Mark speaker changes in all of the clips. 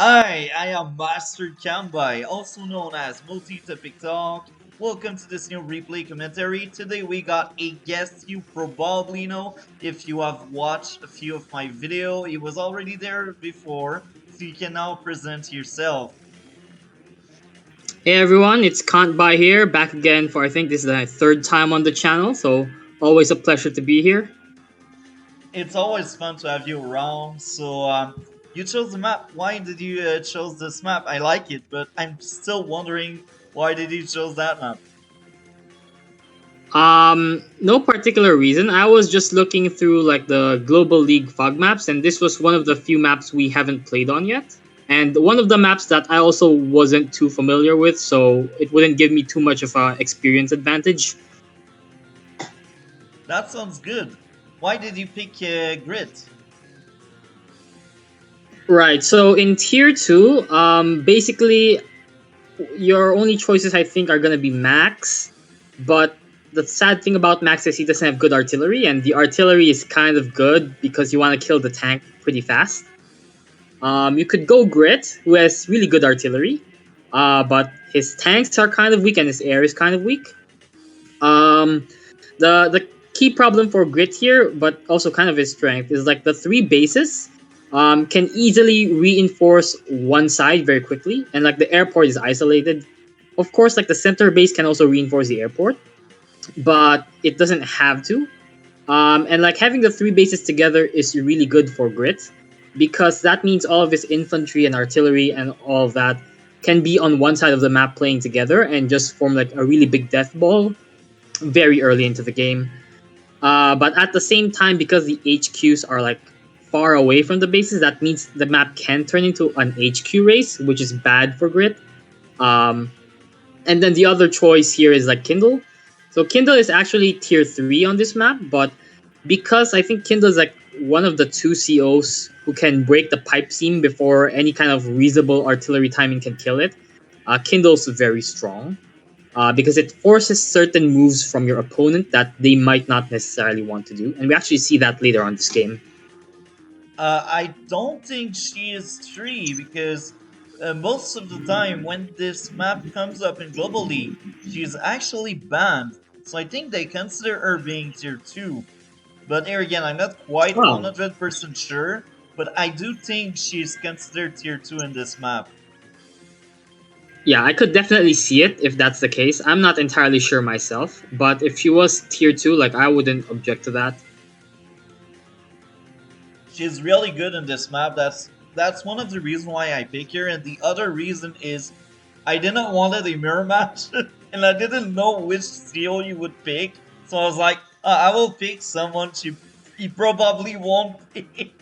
Speaker 1: I am Master Kantbei, also known as Multi-Topic Talk. Welcome to this new replay commentary. Today we got a guest you probably know if you have watched a few of my video. He was already there before, so you can now present yourself.
Speaker 2: Hey everyone, it's Kantbei here, back again for I think this is my third time on the channel, so always a pleasure to be here.
Speaker 1: It's always fun to have you around. So you chose the map. Why did you chose this map? I like it, but I'm still wondering why did you chose that map?
Speaker 2: No particular reason. I was just looking through like the Global League fog maps, and this was one of the few maps we haven't played on yet. And one of the maps that I also wasn't too familiar with, so it wouldn't give me too much of a experience advantage.
Speaker 1: That sounds good. Why did you pick Grit?
Speaker 2: Right, so in tier 2, basically your only choices I think are gonna be Max, but the sad thing about Max is he doesn't have good artillery, and the artillery is kind of good because you want to kill the tank pretty fast. You could go Grit, who has really good artillery, but his tanks are kind of weak and his air is kind of weak. Um, the key problem for Grit here, but also kind of his strength, is like the three bases can easily reinforce one side very quickly, and like the airport is isolated. Of course, like the center base can also reinforce the airport, but it doesn't have to. And like having the three bases together is really good for Grit because that means all of his infantry and artillery and all of that can be on one side of the map playing together and just form like a really big death ball very early into the game. But at the same time, because the HQs are like far away from the bases, that means the map can turn into an HQ race, which is bad for Grit. Um, and then the other choice here is like Kindle. So Kindle is actually tier 3 on this map, but because I think Kindle is like one of the two COs who can break the pipe seam before any kind of reasonable artillery timing can kill it, Kindle's very strong because it forces certain moves from your opponent that they might not necessarily want to do. And we actually see that later on this game.
Speaker 1: I don't think she is 3 because most of the time when this map comes up in Global League, she is actually banned. So I think they consider her being tier 2. But here again, I'm not quite
Speaker 2: Oh,
Speaker 1: 100% sure, but I do think she's considered tier 2 in this map.
Speaker 2: yeah, I could definitely see it if that's the case. I'm not entirely sure myself, but if she was tier 2, like I wouldn't object to that.
Speaker 1: She's really good in this map. That's one of the reasons why I pick her, and the other reason is I didn't want a mirror match, and I didn't know which CEO you would pick. So I was like, I will pick someone he probably won't pick.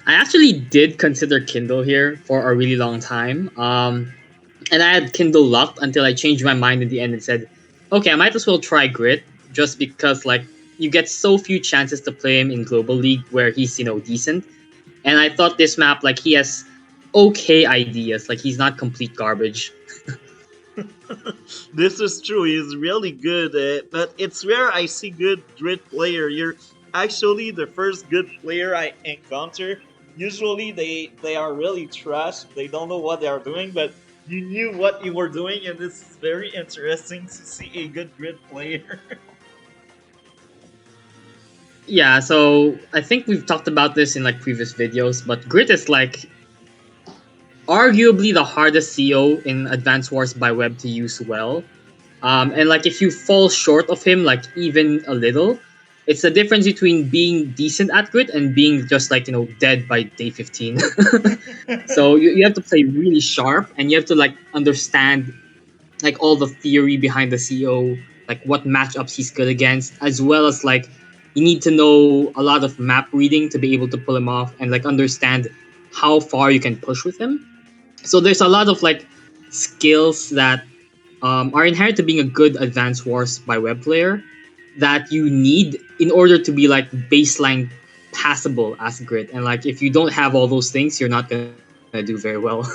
Speaker 2: I actually did consider Kindle here for a really long time. And I had Kindle locked until I changed my mind in the end and said, okay, I might as well try Grit just because like you get so few chances to play him in Global League where he's, decent. And I thought this map, like he has okay ideas, like he's not complete garbage.
Speaker 1: This is true. He's really good, but it's rare I see good grid player. You're actually the first good player I encounter. Usually they are really trash. They don't know what they are doing, but you knew what you were doing, and this is very interesting to see a good grid player.
Speaker 2: Yeah, so I think we've talked about this in like previous videos, but Grit is like arguably the hardest CO in Advanced Wars by Web to use well. And like if you fall short of him, like even a little, it's the difference between being decent at Grit and being just like dead by day 15. So you have to play really sharp, and you have to like understand like all the theory behind the CO, like what matchups he's good against, as well as like you need to know a lot of map reading to be able to pull him off and like understand how far you can push with him. So there's a lot of like skills that are inherent to being a good Advanced Wars by Web player that you need in order to be like baseline passable as Grit. And like if you don't have all those things, you're not gonna do very well.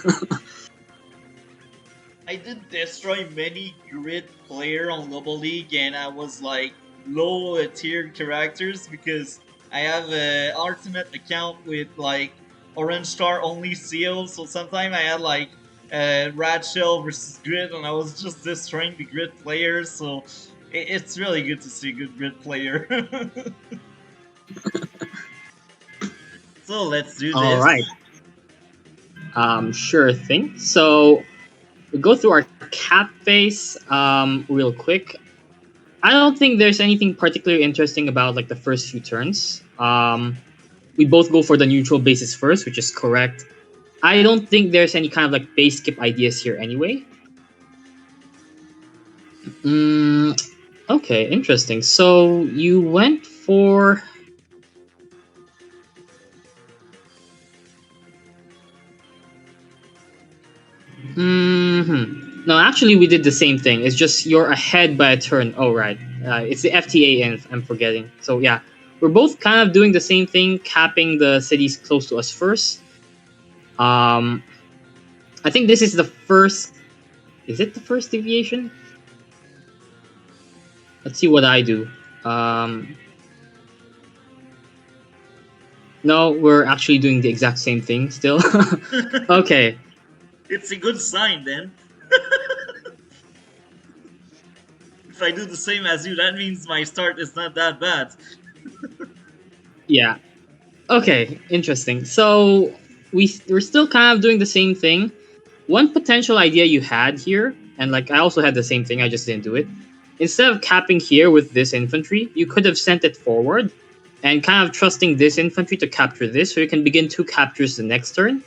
Speaker 1: I did destroy many grid player on Global League, and I was like low tier characters because I have an ultimate account with like Orange Star only seals, so sometimes I had like Rat Shell versus Grit, and I was just destroying the Grit players. So it's really good to see a good Grit player. So let's do
Speaker 2: All
Speaker 1: this.
Speaker 2: right. Sure thing. So we go through our cap face real quick. I don't think there's anything particularly interesting about like the first few turns. We both go for the neutral bases first, which is correct. I don't think there's any kind of like base skip ideas here anyway. Mm, okay, interesting. So you went for. No, actually, we did the same thing. It's just you're ahead by a turn. Oh, right. It's the FTA in, I'm forgetting. So, yeah. We're both kind of doing the same thing, capping the cities close to us first. Um, I think this is the first. Is it the first deviation? Let's see what I do. Um, no, we're actually doing the exact same thing still. Okay.
Speaker 1: It's a good sign then. If I do the same as you, that means my start is not that bad.
Speaker 2: Yeah. Okay. Interesting. So we're still kind of doing the same thing. One potential idea you had here, and like I also had the same thing, I just didn't do it. Instead of capping here with this infantry, you could have sent it forward and kind of trusting this infantry to capture this, so you can begin two captures the next turn.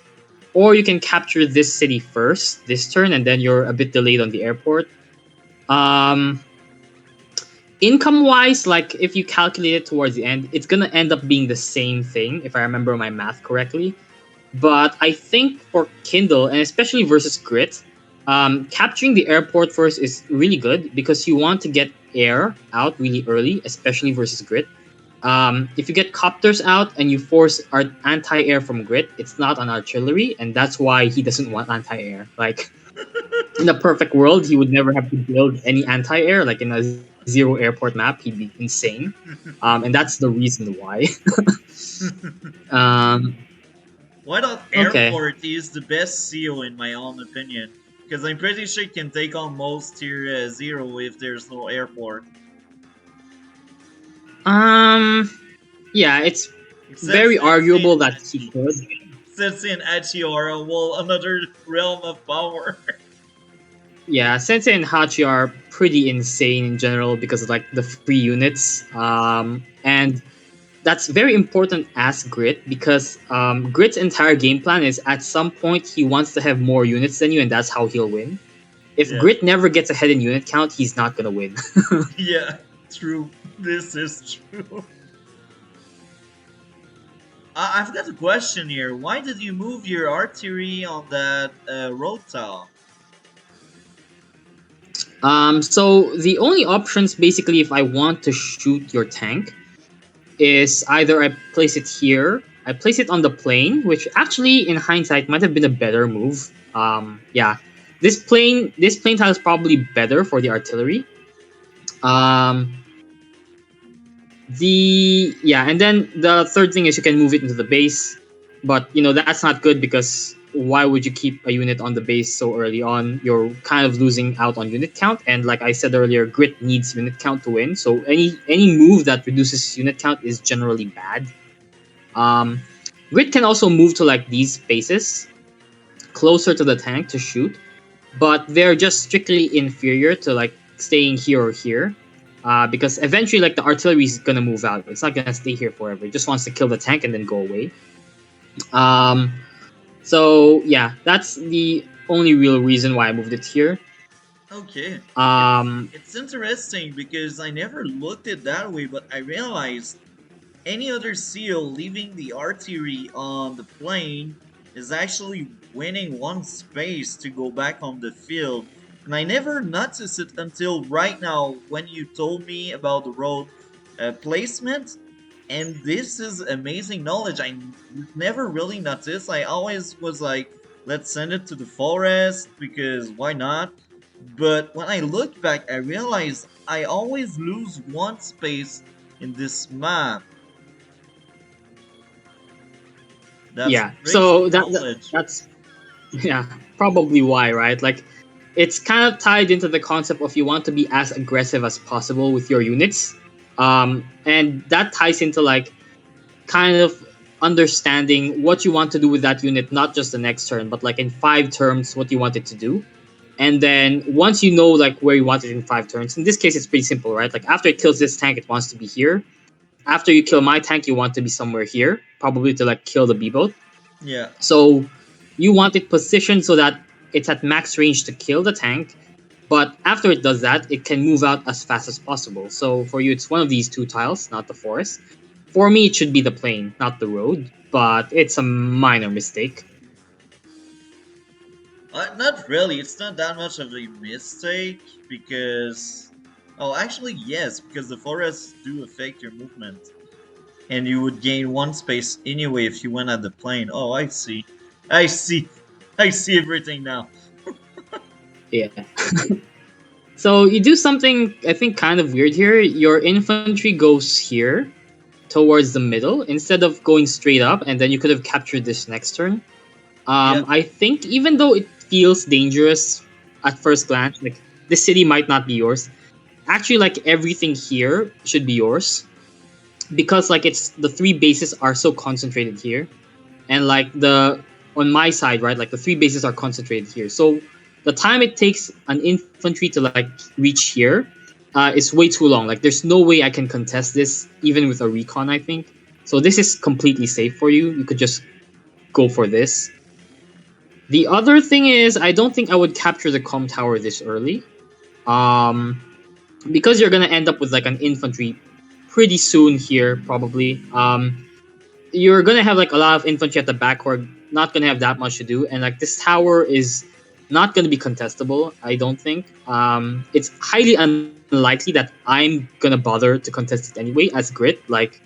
Speaker 2: Or you can capture this city first this turn, and then you're a bit delayed on the airport. Um, Income wise, like if you calculate it towards the end, it's gonna end up being the same thing if I remember my math correctly. But I think for Kindle, and especially versus Grit, capturing the airport first is really good because you want to get air out really early, especially versus Grit. If you get copters out and you force anti-air from Grit, it's not an artillery, and that's why he doesn't want anti-air. Like in a perfect world, he would never have to build any anti-air. Like in a zero airport map, he'd be insane. And that's the reason why. um,
Speaker 1: Why not
Speaker 2: okay.
Speaker 1: Airport is the best seal in my own opinion? Because I'm pretty sure it can take on most tier 0 if there's no airport.
Speaker 2: Um, yeah, it's
Speaker 1: Except
Speaker 2: very
Speaker 1: Sensei
Speaker 2: arguable
Speaker 1: and
Speaker 2: that he
Speaker 1: Hachi.
Speaker 2: could.
Speaker 1: Sensei and Hachi are well, another realm of power.
Speaker 2: Yeah, Sensei and Hachi are pretty insane in general because of like the free units. And that's very important as Grit because Grit's entire game plan is at some point he wants to have more units than you, and that's how he'll win. If
Speaker 1: Yeah,
Speaker 2: Grit never gets ahead in unit count, he's not gonna win.
Speaker 1: yeah, true. This is true. I've got a question here. Why did you move your artillery on that road tile?
Speaker 2: So the only options basically if I want to shoot your tank is either I place it here, I place it on the plane, which actually in hindsight might have been a better move. Yeah, this plane tile is probably better for the artillery. Um, and then the third thing is you can move it into the base, but that's not good because why would you keep a unit on the base so early on? You're kind of losing out on unit count, and like I said earlier, Grit needs unit count to win. So any move that reduces unit count is generally bad. Um, Grit can also move to like these spaces closer to the tank to shoot, but they're just strictly inferior to like staying here or here. Because eventually, like the artillery is gonna move out. It's not gonna stay here forever. It just wants to kill the tank and then go away. Um, so yeah, that's the only real reason why I moved it here.
Speaker 1: Okay,
Speaker 2: Um,
Speaker 1: it's interesting because I never looked at that way, but I realized any other seal leaving the artillery on the plane is actually winning one space to go back on the field. And I never noticed it until right now when you told me about the road placement. And this is amazing knowledge. Never really noticed. I always was like, let's send it to the forest because why not? But when I look back, I realized I always lose one space in this map. That's
Speaker 2: Yeah.
Speaker 1: great
Speaker 2: So
Speaker 1: knowledge.
Speaker 2: that's yeah, probably why, right? Like it's kind of tied into the concept of you want to be as aggressive as possible with your units. And that ties into like kind of understanding what you want to do with that unit, not just the next turn, but like in 5 turns, what you want it to do. And then once you know like where you want it in 5 turns, in this case it's pretty simple, right? Like after it kills this tank, it wants to be here. After you kill my tank, you want to be somewhere here, probably to like kill the B boat.
Speaker 1: Yeah.
Speaker 2: So you want it positioned so that it's at max range to kill the tank, but after it does that, it can move out as fast as possible. So for you, it's one of these 2 tiles, not the forest. For me, it should be the plane, not the road, but it's a minor mistake.
Speaker 1: Not really. It's not that much of a mistake because. Oh, actually, yes, because the forests do affect your movement. And you would gain 1 space anyway if you went at the plane. Oh, I see. I see. I see everything now.
Speaker 2: Yeah. So you do something I think kind of weird here. Your infantry goes here towards the middle instead of going straight up, and then you could have captured this next turn.
Speaker 1: Yep.
Speaker 2: I think even though it feels dangerous at first glance, like this city might not be yours. Actually, like everything here should be yours because like it's the 3 bases are so concentrated here, and like the on my side, right, like the 3 bases are concentrated here. So the time it takes an infantry to like reach here is way too long. Like there's no way I can contest this even with a recon, I think. So this is completely safe for you. You could just go for this. The other thing is, I don't think I would capture the com tower this early. Um, because you're gonna end up with like an infantry pretty soon here, probably. You're gonna have like a lot of infantry at the back who are not gonna have that much to do, and like this tower is not gonna be contestable. I don't think. It's highly unlikely that I'm gonna bother to contest it anyway. As Grit, like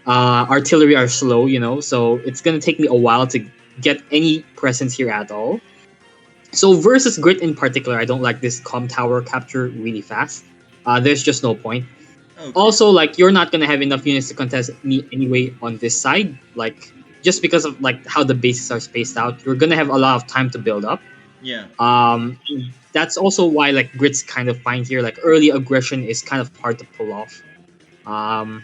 Speaker 2: artillery are slow, so it's gonna take me a while to get any presence here at all. So versus Grit in particular, I don't like this com tower capture really fast. There's just no point.
Speaker 1: Okay.
Speaker 2: Also, like you're not gonna have enough units to contest me anyway on this side. Like just because of like how the bases are spaced out, you're gonna have a lot of time to build up.
Speaker 1: Yeah.
Speaker 2: Um, that's also why like Grit's kind of fine here. Like early aggression is kind of hard to pull off. Um,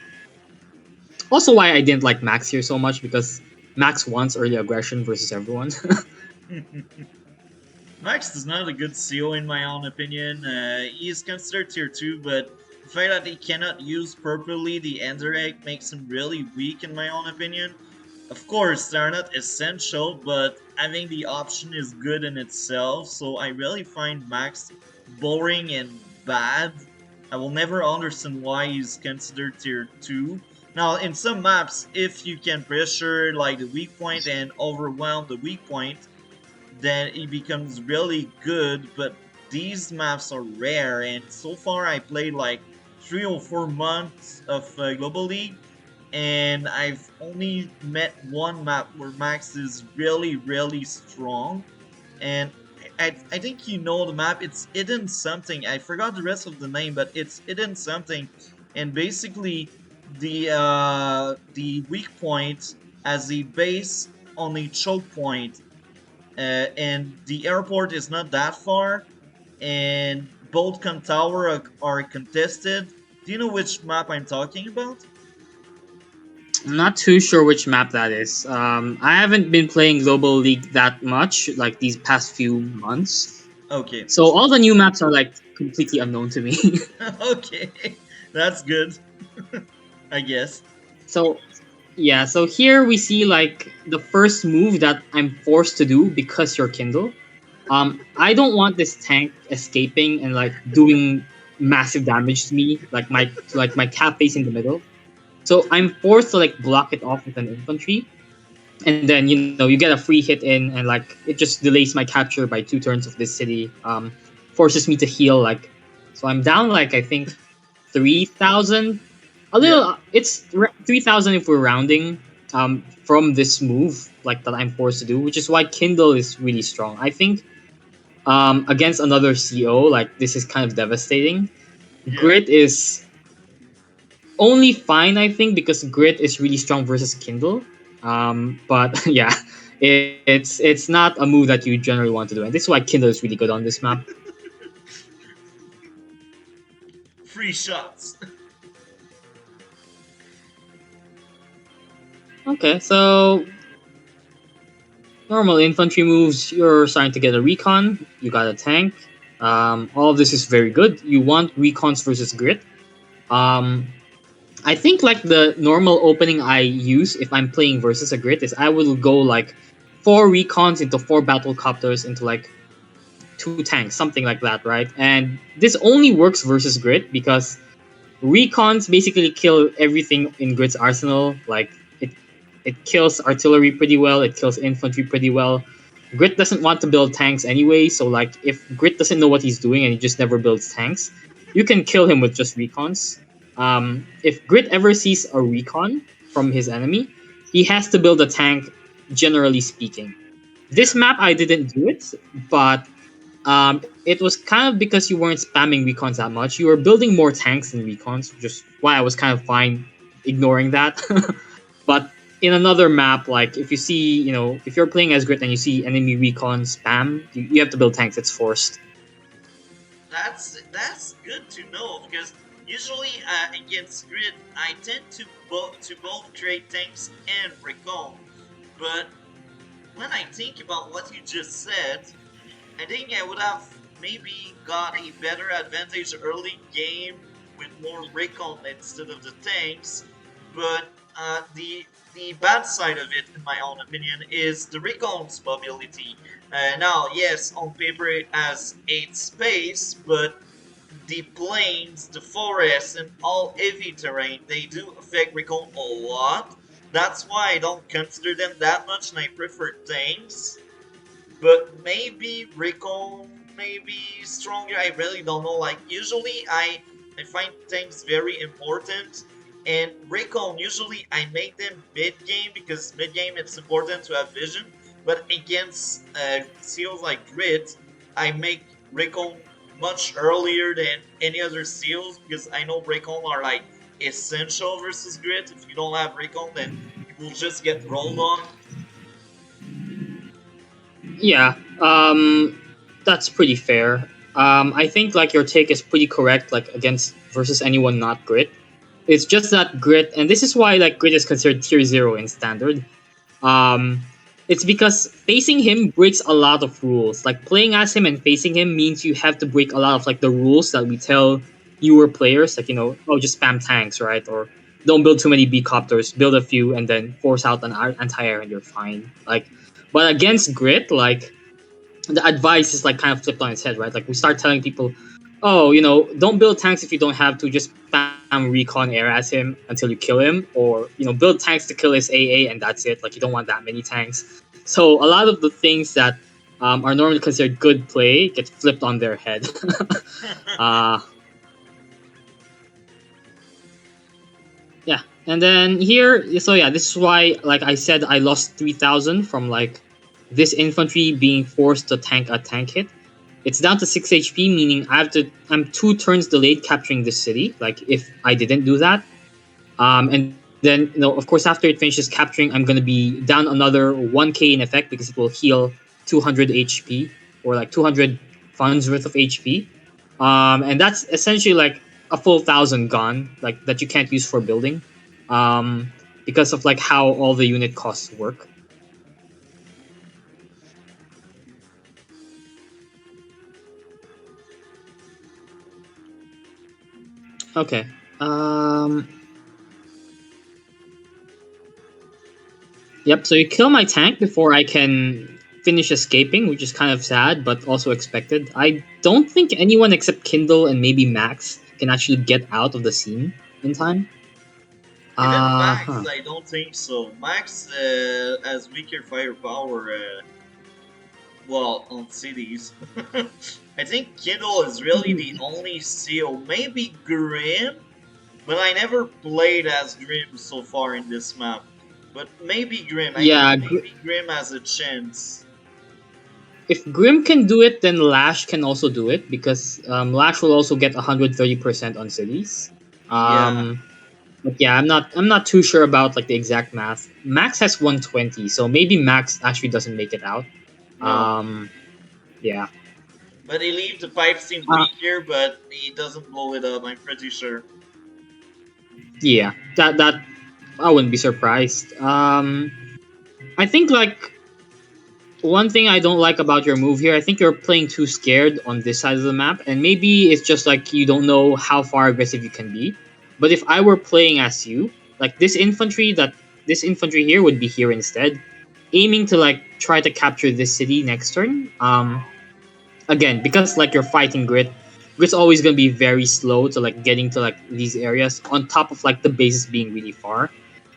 Speaker 2: Also why I didn't like Max here so much because Max wants early aggression versus everyone.
Speaker 1: Max is not a good CO in my own opinion. He is considered tier 2, but the fact that he cannot use properly the Ender Egg makes him really weak in my own opinion. Of course, they're not essential, but I think the option is good in itself, so I really find Max boring and bad. I will never understand why he's considered tier 2. Now, in some maps, if you can pressure like the weak point and overwhelm the weak point, then it becomes really good, but these maps are rare, and so far I played like 3 or 4 months of Global League, and I've only met one map where Max is really, really strong, and I think you know the map. It's hidden something. I forgot the rest of the name, but it's hidden something, and basically the weak point as the base on the choke point, and the airport is not that far, and both tower are contested. Do you know which map I'm talking about?
Speaker 2: I'm not too sure which map that is. I haven't been playing Global League that much, like these past few months.
Speaker 1: Okay.
Speaker 2: So all the new maps are like completely unknown to me.
Speaker 1: Okay, that's good. I guess.
Speaker 2: So yeah, so here we see like the first move that I'm forced to do because you're Kindle. I don't want this tank escaping and like doing massive damage to me, like my cap face in the middle. So I'm forced to like block it off with an infantry, and then you get a free hit in, and like it just delays my capture by 2 turns of this city. Forces me to heal like, so I'm down like I think 3,000. A
Speaker 1: Yeah.
Speaker 2: little, it's 3,000 if we're rounding. From this move like that I'm forced to do, which is why Kindle is really strong. I think against another CO, like this is kind of devastating.
Speaker 1: Yeah.
Speaker 2: Grit is only fine, I think, because Grit is really strong versus Kindle. But yeah, it's not a move that you generally want to do, and this is why Kindle is really good on this map.
Speaker 1: Free shots.
Speaker 2: Okay, so normal infantry moves. You're starting to get a recon. You got a tank. All of this is very good. You want recons versus grit. Um, I think like the normal opening I use if I'm playing versus a grit is I will go like four recons into four battle copters into like two tanks, something like that, right? And this only works versus grit because recons basically kill everything in Grit's arsenal. Like it kills artillery pretty well, it kills infantry pretty well. Grit doesn't want to build tanks anyway, so like if Grit doesn't know what he's doing and he just never builds tanks, you can kill him with just recons. If Grit ever sees a recon from his enemy, he has to build a tank. Generally speaking,
Speaker 1: Yeah.
Speaker 2: this map I didn't do it, but it was kind of because you weren't spamming recons that much. You were building more tanks than recons, which is why I was kind of fine ignoring that. But in another map, like if you see, if you're playing as Grit and you see enemy recon spam, you have to build tanks. It's forced.
Speaker 1: That's good to know because usually against grid I tend to both create tanks and recon, but when I think about what you just said, I think I would have maybe got a better advantage early game with more recon instead of the tanks. But the bad side of it, in my own opinion, is the recon's mobility. Now, yes, on paper it has 8 space, but the plains, the forests, and all heavy terrain, they do affect recon a lot. That's why I don't consider them that much, and I prefer tanks, but maybe Recon maybe stronger. I really don't know. Like usually I find things very important, and Recon usually I make them mid game because mid game it's important to have vision. But against seals like Grit, I make Recon much earlier than any other seals because I know Recon are like essential versus Grit. If you don't have Recon, then you will just get rolled on.
Speaker 2: Yeah, that's pretty fair. I think like your take is pretty correct. Like against versus anyone not Grit. It's just that Grit, and this is why like Grit is considered tier 0 in standard. Um, it's because facing him breaks a lot of rules. Like playing as him and facing him means you have to break a lot of like the rules that we tell newer players, like oh just spam tanks, right? Or don't build too many B copters, build a few and then force out an anti-air and you're fine. Like, but against Grit, like the advice is like kind of flipped on its head, right? Like we start telling people, oh, don't build tanks if you don't have to. Just spam recon air as him until you kill him, or build tanks to kill his AA, and that's it. Like you don't want that many tanks. So a lot of the things that are normally considered good play get flipped on their head. uh, yeah, and then here, so yeah, this is why, like I said, I lost 3,000 from like this infantry being forced to tank a tank hit. It's down to 6 HP, meaning I'm 2 turns delayed capturing this city. Like if I didn't do that, and then of course after it finishes capturing, I'm gonna be down another 1k in effect because it will heal 200 HP or like 200 funds worth of HP, and that's essentially like a full 1,000 gone, like that you can't use for building, because of like how all the unit costs work. Okay. Um, Yep, so you kill my tank before I can finish escaping, which is kind of sad, but also expected. I don't think anyone except Kindle and maybe Max can actually get out of the scene in time.
Speaker 1: Even
Speaker 2: Huh.
Speaker 1: Max, I don't think so. Max has weaker firepower, well, on cities. I think Kindle is really the only seal. Maybe Grim, but I never played as Grim so far in this map. But maybe Grim. I think
Speaker 2: Yeah,
Speaker 1: maybe Grim has a chance.
Speaker 2: if Grim can do it, then Lash can also do it because Lash will also get 130% on cities.
Speaker 1: Yeah.
Speaker 2: Um, But yeah, I'm not too sure about like the exact math. Max has 120, so maybe Max actually doesn't make it out.
Speaker 1: No,
Speaker 2: Um, yeah,
Speaker 1: but he leaves the pipe seem
Speaker 2: uh,
Speaker 1: weaker, but he doesn't blow it up. I'm pretty sure.
Speaker 2: yeah. That I wouldn't be surprised. I think like one thing I don't like about your move here, I think you're playing too scared on this side of the map, and maybe it's just like you don't know how far aggressive you can be. But if I were playing as you, like this infantry here would be here instead, aiming to like try to capture this city next turn. Again, because like you're fighting Grit, Grit's always gonna be very slow to like getting to like these areas on top of like the bases being really far.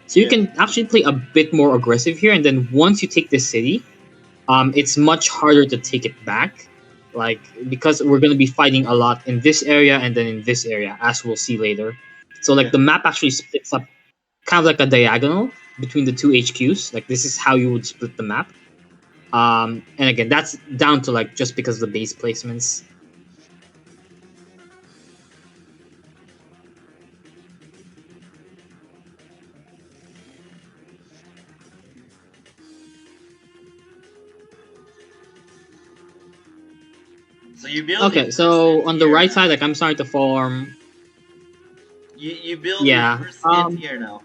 Speaker 2: So you
Speaker 1: Yeah,
Speaker 2: can actually play a bit more aggressive here, and then once you take this city, it's much harder to take it back, like because we're gonna be fighting a lot in this area and then in this area, as we'll see later. So like
Speaker 1: yeah.
Speaker 2: the map actually splits up kind of like a diagonal between the two HQs. Like this is how you would split the map. And again, that's down to like just because of the base placements.
Speaker 1: So you build your
Speaker 2: Okay,
Speaker 1: first in
Speaker 2: so on the
Speaker 1: here
Speaker 2: right
Speaker 1: now.
Speaker 2: side, like I'm starting to form.
Speaker 1: You build your
Speaker 2: Yeah.
Speaker 1: first in here now.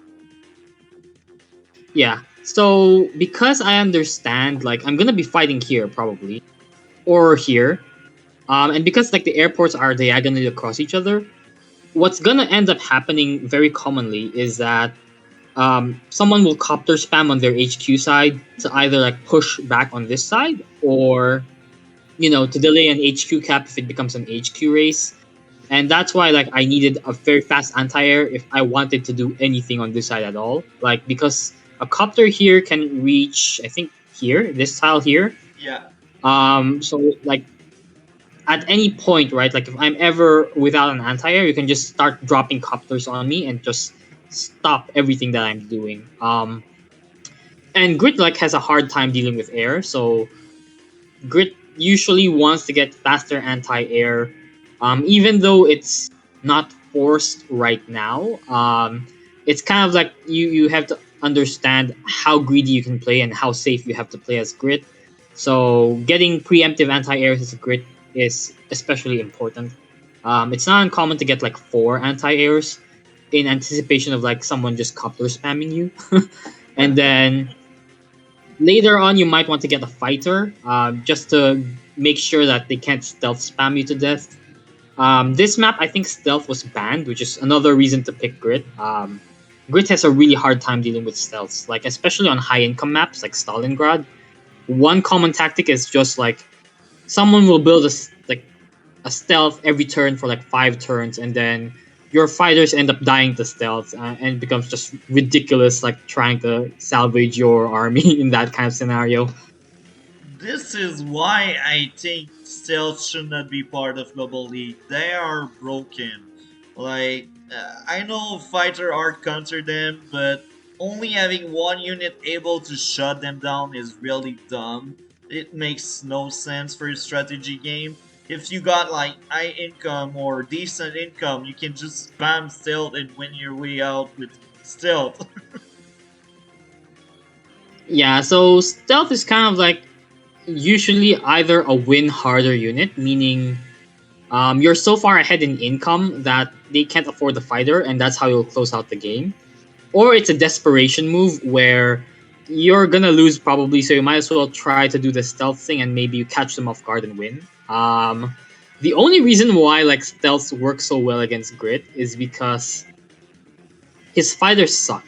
Speaker 2: Yeah. So because I understand, like I'm gonna be fighting here probably or here, and because like the airports are diagonally across each other, what's gonna end up happening very commonly is that someone will copter spam on their HQ side to either like push back on this side or to delay an HQ cap if it becomes an HQ race. And that's why like I needed a very fast anti-air if I wanted to do anything on this side at all. Like because a copter here can reach I think here, this tile here.
Speaker 1: Yeah.
Speaker 2: So like at any point, right? Like if I'm ever without an anti-air, you can just start dropping copters on me and just stop everything that I'm doing. And Grit like has a hard time dealing with air, so Grit usually wants to get faster anti-air, even though it's not forced right now. It's kind of like you have to understand how greedy you can play and how safe you have to play as Grit. So getting preemptive anti-airs as a Grit is especially important. It's not uncommon to get like 4 anti-airs in anticipation of like someone just coupler spamming you, and then later on, you might want to get a fighter, just to make sure that they can't stealth spam you to death. This map, I think stealth was banned, which is another reason to pick Grit. Grit has a really hard time dealing with stealths, like especially on high income maps like Stalingrad. One common tactic is just like someone will build like a stealth every turn for like 5 turns, and then your fighters end up dying to stealth, and it becomes just ridiculous, like trying to salvage your army in that kind of scenario.
Speaker 1: This is why I think stealth should not be part of Global League. They are broken. Like, I know fighter art counter them, but only having one unit able to shut them down is really dumb. It makes no sense for a strategy game. If you got like high income or decent income, you can just spam stealth and win your way out with stealth.
Speaker 2: Yeah, so stealth is kind of like usually either a win harder unit, meaning you're so far ahead in income that they can't afford the fighter, and that's how you'll close out the game. Or it's a desperation move where you're gonna lose probably, so you might as well try to do the stealth thing and maybe you catch them off guard and win. The only reason why like stealths work so well against Grit is because his fighters suck.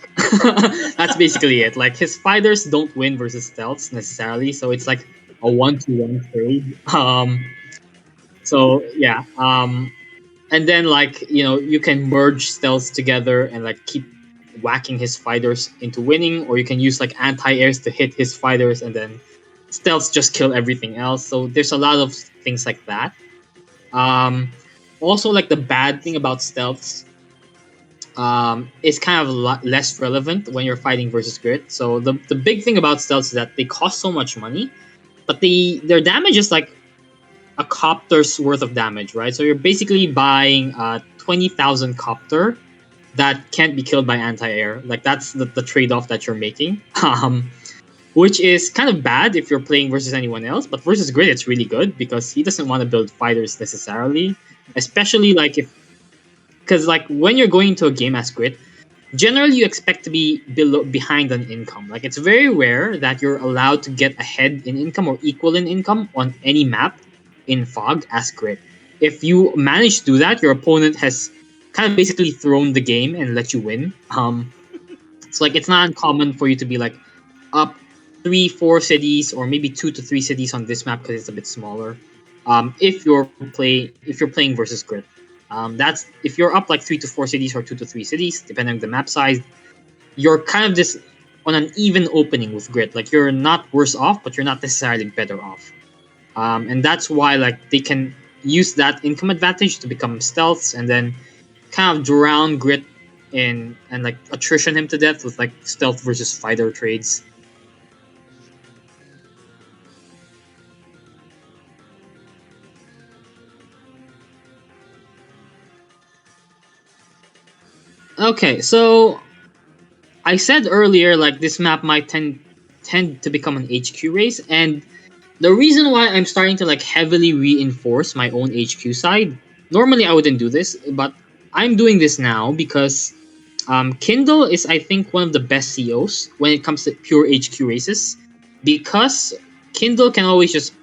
Speaker 2: That's basically it. Like his fighters don't win versus stealths necessarily, so it's like a 1-to-1 trade. So yeah, and then like you can merge stealths together and like keep whacking his fighters into winning, or you can use like anti-airs to hit his fighters and then stealths just kill everything else. So there's a lot of things like that. um Also, like the bad thing about stealths is kind of a lot less relevant when you're fighting versus Grit. So the big thing about stealths is that they cost so much money, but their damage is like a copter's worth of damage, right? So you're basically buying a 20,000 copter that can't be killed by anti-air. Like that's the trade-off that you're making. Which is kind of bad if you're playing versus anyone else, but versus Grid it's really good because he doesn't want to build fighters necessarily. Especially like if because like when you're going into a game as Grid, generally you expect to be behind on income. Like it's very rare that you're allowed to get ahead in income or equal in income on any map in Fog as Grid. If you manage to do that, your opponent has kind of basically thrown the game and let you win. It's like it's not uncommon for you to be like up 3, 4 cities or maybe 2 to 3 cities on this map because it's a bit smaller. If you're playing versus Grid, that's if you're up like 3 to 4 cities or 2 to 3 cities, depending on the map size, you're kind of just on an even opening with Grid. Like you're not worse off, but you're not necessarily better off. And that's why like they can use that income advantage to become stealths and then kind of drown Grit in and like attrition him to death with like stealth versus fighter trades. Okay, so I said earlier like this map might tend to become an HQ race, and the reason why I'm starting to like heavily reinforce my own HQ side. Normally I wouldn't do this, but I'm doing this now because Kindle is I think one of the best COs when it comes to pure HQ races because Kindle can always just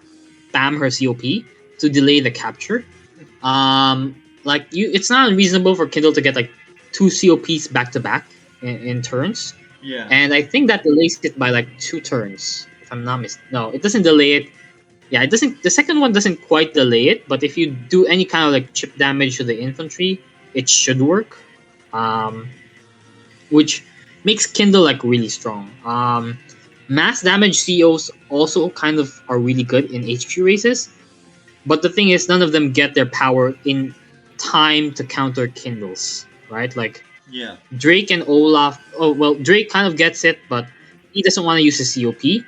Speaker 2: spam her COP to delay the capture. It's not unreasonable for Kindle to get like 2 COPs back to back in turns,
Speaker 1: Yeah.
Speaker 2: and I think that delays it by like 2 turns. If I'm not no, it doesn't delay it. Yeah, it doesn't. The second one doesn't quite delay it, but if you do any kind of like chip damage to the infantry, it should work. Um, which makes Kindle like really strong. Mass damage COs also kind of are really good in HQ races, but the thing is, none of them get their power in time to counter Kindles, right? Like
Speaker 1: Yeah.
Speaker 2: Drake and Olaf. Oh well, Drake kind of gets it, but he doesn't want to use his COP.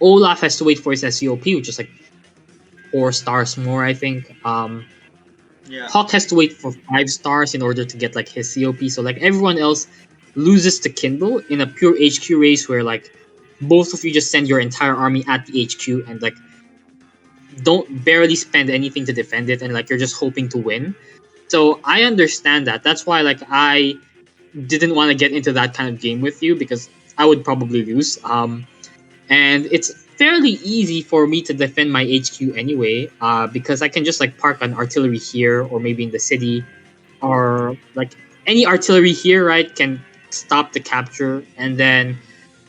Speaker 2: Olaf has to wait for his SCOP, which is like 4 stars more, I think.
Speaker 1: Yeah.
Speaker 2: Hawk has to wait for 5 stars in order to get like his COP. So like everyone else loses to Kindle in a pure HQ race where like both of you just send your entire army at the HQ and like don't barely spend anything to defend it and like you're just hoping to win. So I understand that. That's why like I didn't want to get into that kind of game with you because I would probably lose. And it's fairly easy for me to defend my HQ anyway, because I can just like park an artillery here or maybe in the city, or like any artillery here, right, can stop the capture, and then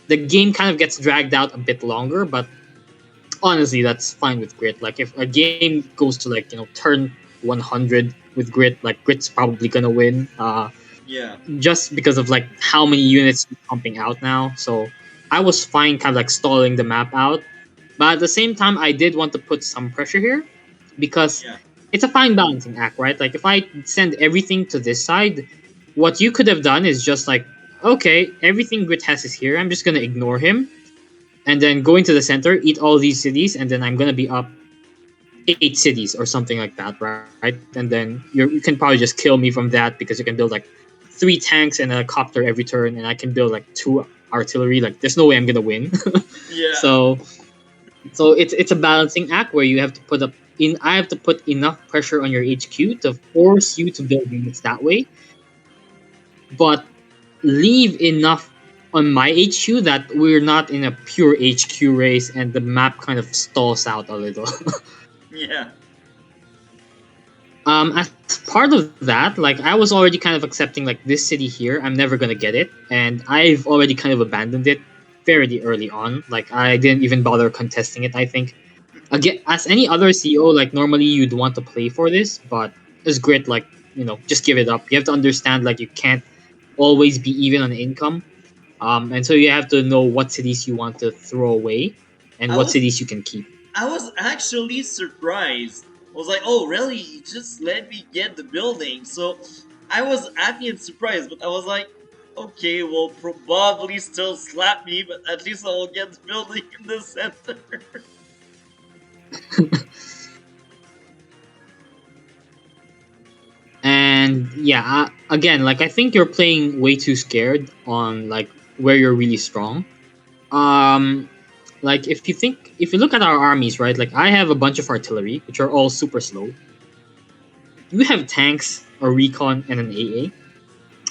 Speaker 2: the game kind of gets dragged out a bit longer. But honestly, that's fine with Grit. Like if a game goes to like turn 100 with Grit, like Grit's probably gonna win.
Speaker 1: Yeah.
Speaker 2: Just because of like how many units you're pumping out now. So I was fine kind of like stalling the map out. But at the same time, I did want to put some pressure here because
Speaker 1: Yeah.
Speaker 2: it's a fine balancing act, right? Like if I send everything to this side, what you could have done is just like, okay, everything Grit has is here. I'm just gonna ignore him and then go into the center, eat all these cities, and then I'm gonna be up 8 cities or something like that, right? And then you can probably just kill me from that because you can build like 3 tanks and a copter every turn, and I can build like 2 artillery. Like, there's no way I'm gonna win.
Speaker 1: Yeah.
Speaker 2: so, it's a balancing act where you have to put up in. I have to put enough pressure on your HQ to force you to build units that way, but leave enough on my HQ that we're not in a pure HQ race and the map kind of stalls out a little.
Speaker 1: Yeah.
Speaker 2: As part of that, like I was already kind of accepting like this city here, I'm never gonna get it, and I've already kind of abandoned it fairly early on. Like I didn't even bother contesting it. I think again, as any other CEO, like normally you'd want to play for this, but as Grit, like just give it up. You have to understand like you can't always be even on income, and so you have to know what cities you want to throw away and
Speaker 1: I
Speaker 2: what
Speaker 1: was
Speaker 2: cities you can keep.
Speaker 1: I was actually surprised. I was like, oh really? You just let me get the building. So I was happy and surprised, but I was like, okay, well probably still slap me, but at least I will get the building in the center.
Speaker 2: And yeah, again, like I think you're playing way too scared on like where you're really strong. Um, like if you look at our armies, right? Like I have a bunch of artillery, which are all super slow. You have tanks, a recon, and an AA,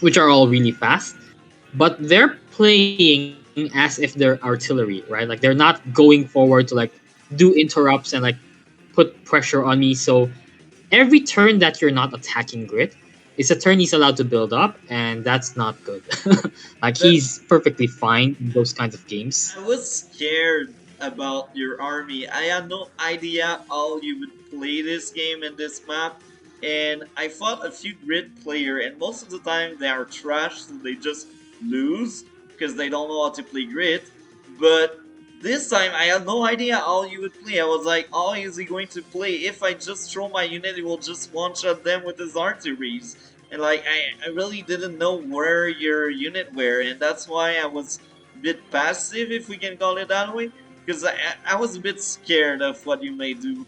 Speaker 2: which are all really fast. But they're playing as if they're artillery, right? Like they're not going forward to like do interrupts and like put pressure on me. So every turn that you're not attacking Grit is a turn he's allowed to build up, and that's not good. Like
Speaker 1: But
Speaker 2: he's perfectly fine in those kinds of games.
Speaker 1: I was scared about your army. I had no idea how you would play this game and this map. And I fought a few grid player, and most of the time they are trash, so they just lose because they don't know how to play grid. But this time I had no idea how you would play. I was like, how is he going to play? If I just throw my unit, he will just one shot them with his artilleries. And like I really didn't know where your unit were, and that's why I was bit passive, if we can call it that way, because I was a bit scared of what you may do.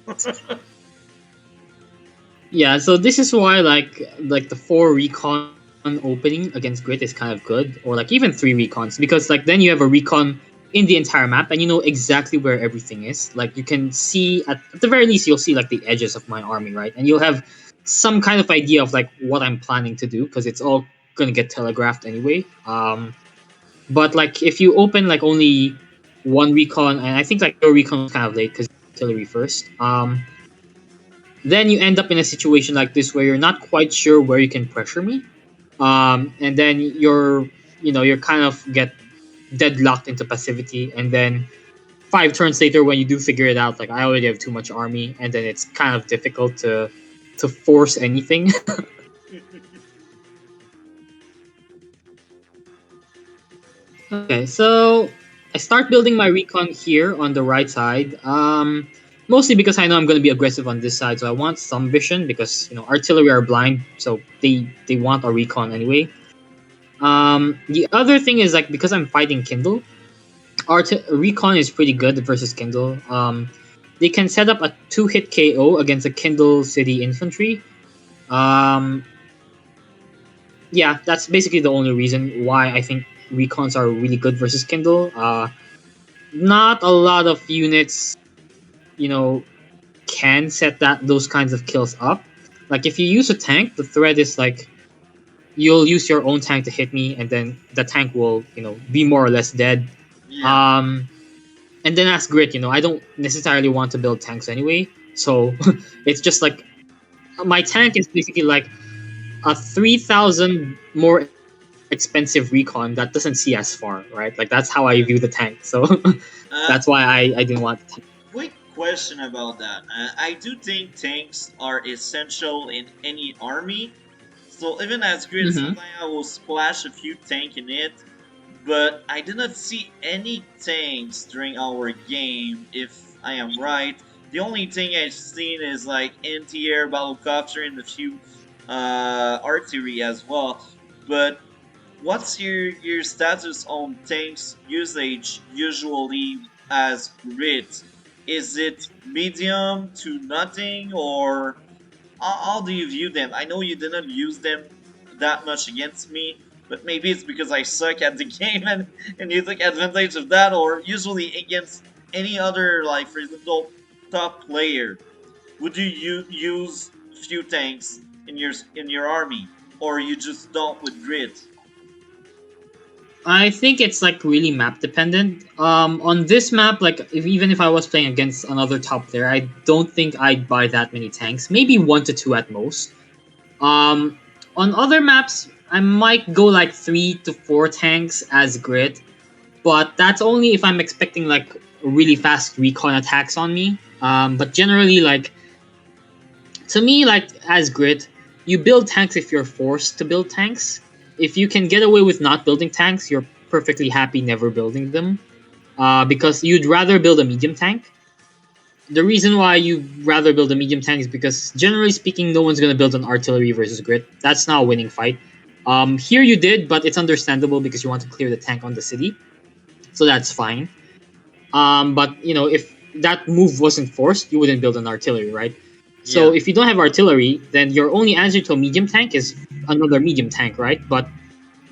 Speaker 2: Yeah, so this is why like the 4 recon opening against Grit is kind of good, or like even 3 recons, because like then you have a recon in the entire map and you know exactly where everything is. Like you can see at the very least you'll see like the edges of my army, right? And you'll have some kind of idea of like what I'm planning to do because it's all gonna get telegraphed anyway. But like if you open like only 1 recon, and I think like your recon was kind of late because artillery first. Then you end up in a situation like this where you're not quite sure where you can pressure me, and then you're kind of get deadlocked into passivity, and then 5 turns later when you do figure it out, like I already have too much army, and then it's kind of difficult to force anything. Okay, so I start building my recon here on the right side. Mostly because I know I'm going to be aggressive on this side, so I want some vision because artillery are blind, so they want a recon anyway. The other thing is like because I'm fighting Kindle, recon is pretty good versus Kindle. They can set up a 2-hit KO against a Kindle City infantry. Um, yeah, that's basically the only reason why I think recons are really good versus Kindle. Not a lot of units, you know, can set those kinds of kills up. Like if you use a tank, the threat is like you'll use your own tank to hit me, and then the tank will, be more or less dead.
Speaker 1: Yeah,
Speaker 2: Um, and then as Grit, I don't necessarily want to build tanks anyway, so it's just like my tank is basically like a 3,000 more expensive recon that doesn't see as far, right? Like that's how I view the tank. So that's why
Speaker 1: uh,
Speaker 2: I didn't want the tank.
Speaker 1: quick question about that. I do think tanks are essential in any army. So even as grid,
Speaker 2: Mm-hmm.
Speaker 1: sometimes I will splash a few tank in it, but I did not see any tanks during our game, if I am right. The only thing I've seen is like anti-air battlecopter and a few artillery as well. But what's your status on tanks usage usually as grid? Is it medium to nothing, or how do you view them? I know you didn't use them that much against me, but maybe it's because I suck at the game and you took advantage of that, or usually against any other, like, for example, top player. Would you use few tanks in your army, or you just don't with grid?
Speaker 2: I think it's like really map dependent. On this map, like even if I was playing against another top player, I don't think I'd buy that many tanks. Maybe 1 to 2 at most. Um, on other maps, I might go like 3 to 4 tanks as grid, but that's only if I'm expecting like really fast recon attacks on me. But generally, like to me, like as grid, you build tanks if you're forced to build tanks. If you can get away with not building tanks, you're perfectly happy never building them. Because you'd rather build a medium tank. The reason why you rather build a medium tank is because generally speaking, no one's gonna build an artillery versus grid. That's not a winning fight. Here you did, but it's understandable because you want to clear the tank on the city, so that's fine. But if that move wasn't forced, you wouldn't build an artillery, right? So
Speaker 1: Yeah.
Speaker 2: if you don't have artillery, then your only answer to a medium tank is another medium tank, right? But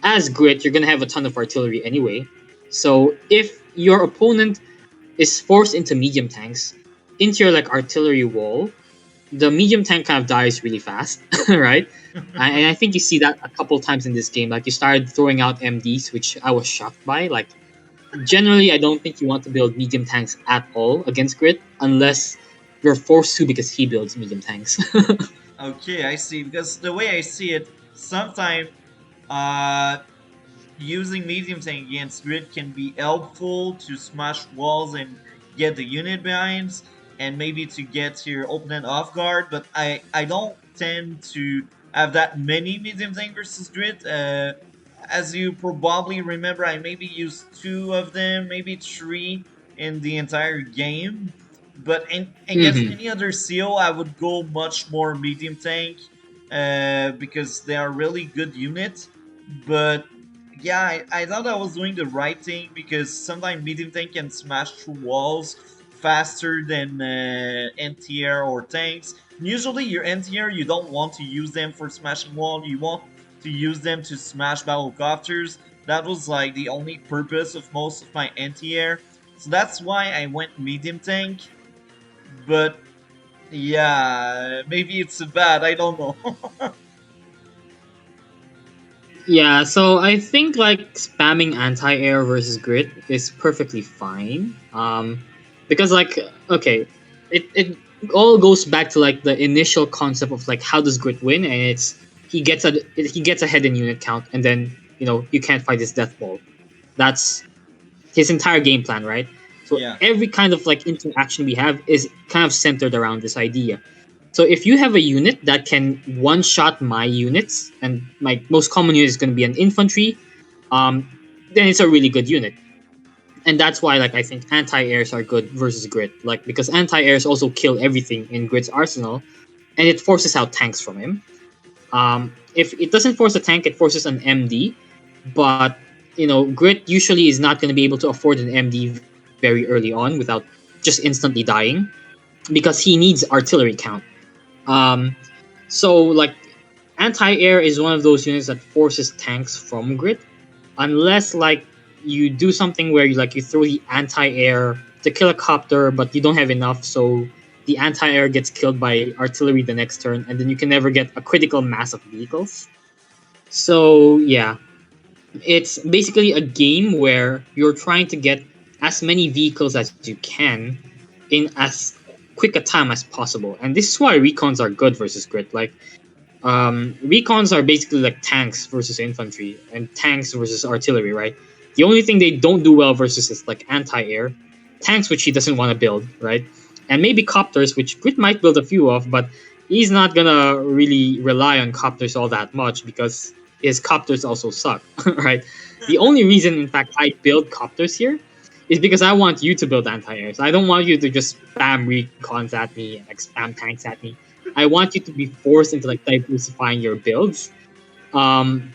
Speaker 2: as Grit, you're gonna have a ton of artillery anyway. So if your opponent is forced into medium tanks, into your like artillery wall, the medium tank kind of dies really fast, right? And I think you see that a couple times in this game. Like you started throwing out MDs, which I was shocked by. Like generally, I don't think you want to build medium tanks at all against Grit unless you're forced to because he builds medium tanks.
Speaker 1: Okay, I see. Because the way I see it, sometimes uh, using medium tank against grid can be helpful to smash walls and get the unit behind, and maybe to get your opponent off guard. But I don't tend to have that many medium tank versus grid. As you probably remember, I maybe used two of them, maybe three in the entire game. But against
Speaker 2: Hmm.
Speaker 1: any other seal, I would go much more medium tank because they are really good units. But yeah, I thought I was doing the right thing because sometimes medium tank can smash through walls faster than NTR or tanks. Usually, your NTR you don't want to use them for smashing wall. You want to use them to smash battlecopters. That was like the only purpose of most of my NTR. So that's why I went medium tank. But yeah, maybe it's bad. I don't know.
Speaker 2: Yeah, so I think like spamming anti-air versus Grit is perfectly fine. Because like okay, it all goes back to like the initial concept of like how does Grit win, and it's he gets ahead in unit count, and then you can't fight his death ball. That's his entire game plan, right? So
Speaker 1: Yeah.
Speaker 2: every kind of like interaction we have is kind of centered around this idea. So if you have a unit that can one shot my units, and my most common unit is going to be an infantry, um, then it's a really good unit. And that's why like I think anti-airs are good versus Grit. Like because anti-airs also kill everything in Grit's arsenal, and it forces out tanks from him. If it doesn't force a tank, it forces an MD. But Grit usually is not going to be able to afford an MD very early on without just instantly dying because he needs artillery count. Um, so like anti-air is one of those units that forces tanks from Grit, unless like you do something where you throw the anti-air to kill a copter, but you don't have enough, so the anti-air gets killed by artillery the next turn, and then you can never get a critical mass of vehicles. So yeah, it's basically a game where you're trying to get as many vehicles as you can in as quick a time as possible. And this is why recons are good versus Grit. Like recons are basically like tanks versus infantry and tanks versus artillery, right? The only thing they don't do well versus is like anti-air, tanks which he doesn't want to build, right? And maybe copters, which Grit might build a few of, but he's not gonna really rely on copters all that much because his copters also suck, right? The only reason, in fact, I build copters here is because I want you to build anti-airs. I don't want you to just spam recons at me and like spam tanks at me. I want you to be forced into like diversifying your builds. Um,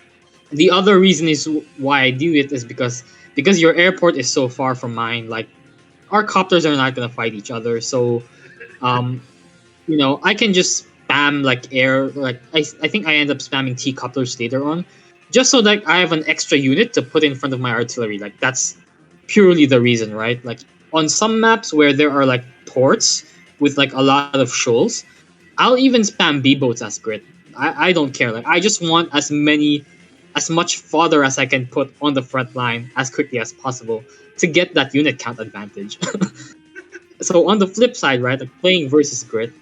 Speaker 2: the other reason is why I do it is because your airport is so far from mine. Like our copters are not gonna fight each other, so um, I can just spam like air. Like I think I end up spamming T copters later on, just so that I have an extra unit to put in front of my artillery. Like that's purely the reason, right? Like on some maps where there are like ports with like a lot of shoals, I'll even spam B boats as Grit. I don't care. Like I just want as much fodder as I can put on the front line as quickly as possible to get that unit count advantage. So on the flip side, right, like playing versus Grit,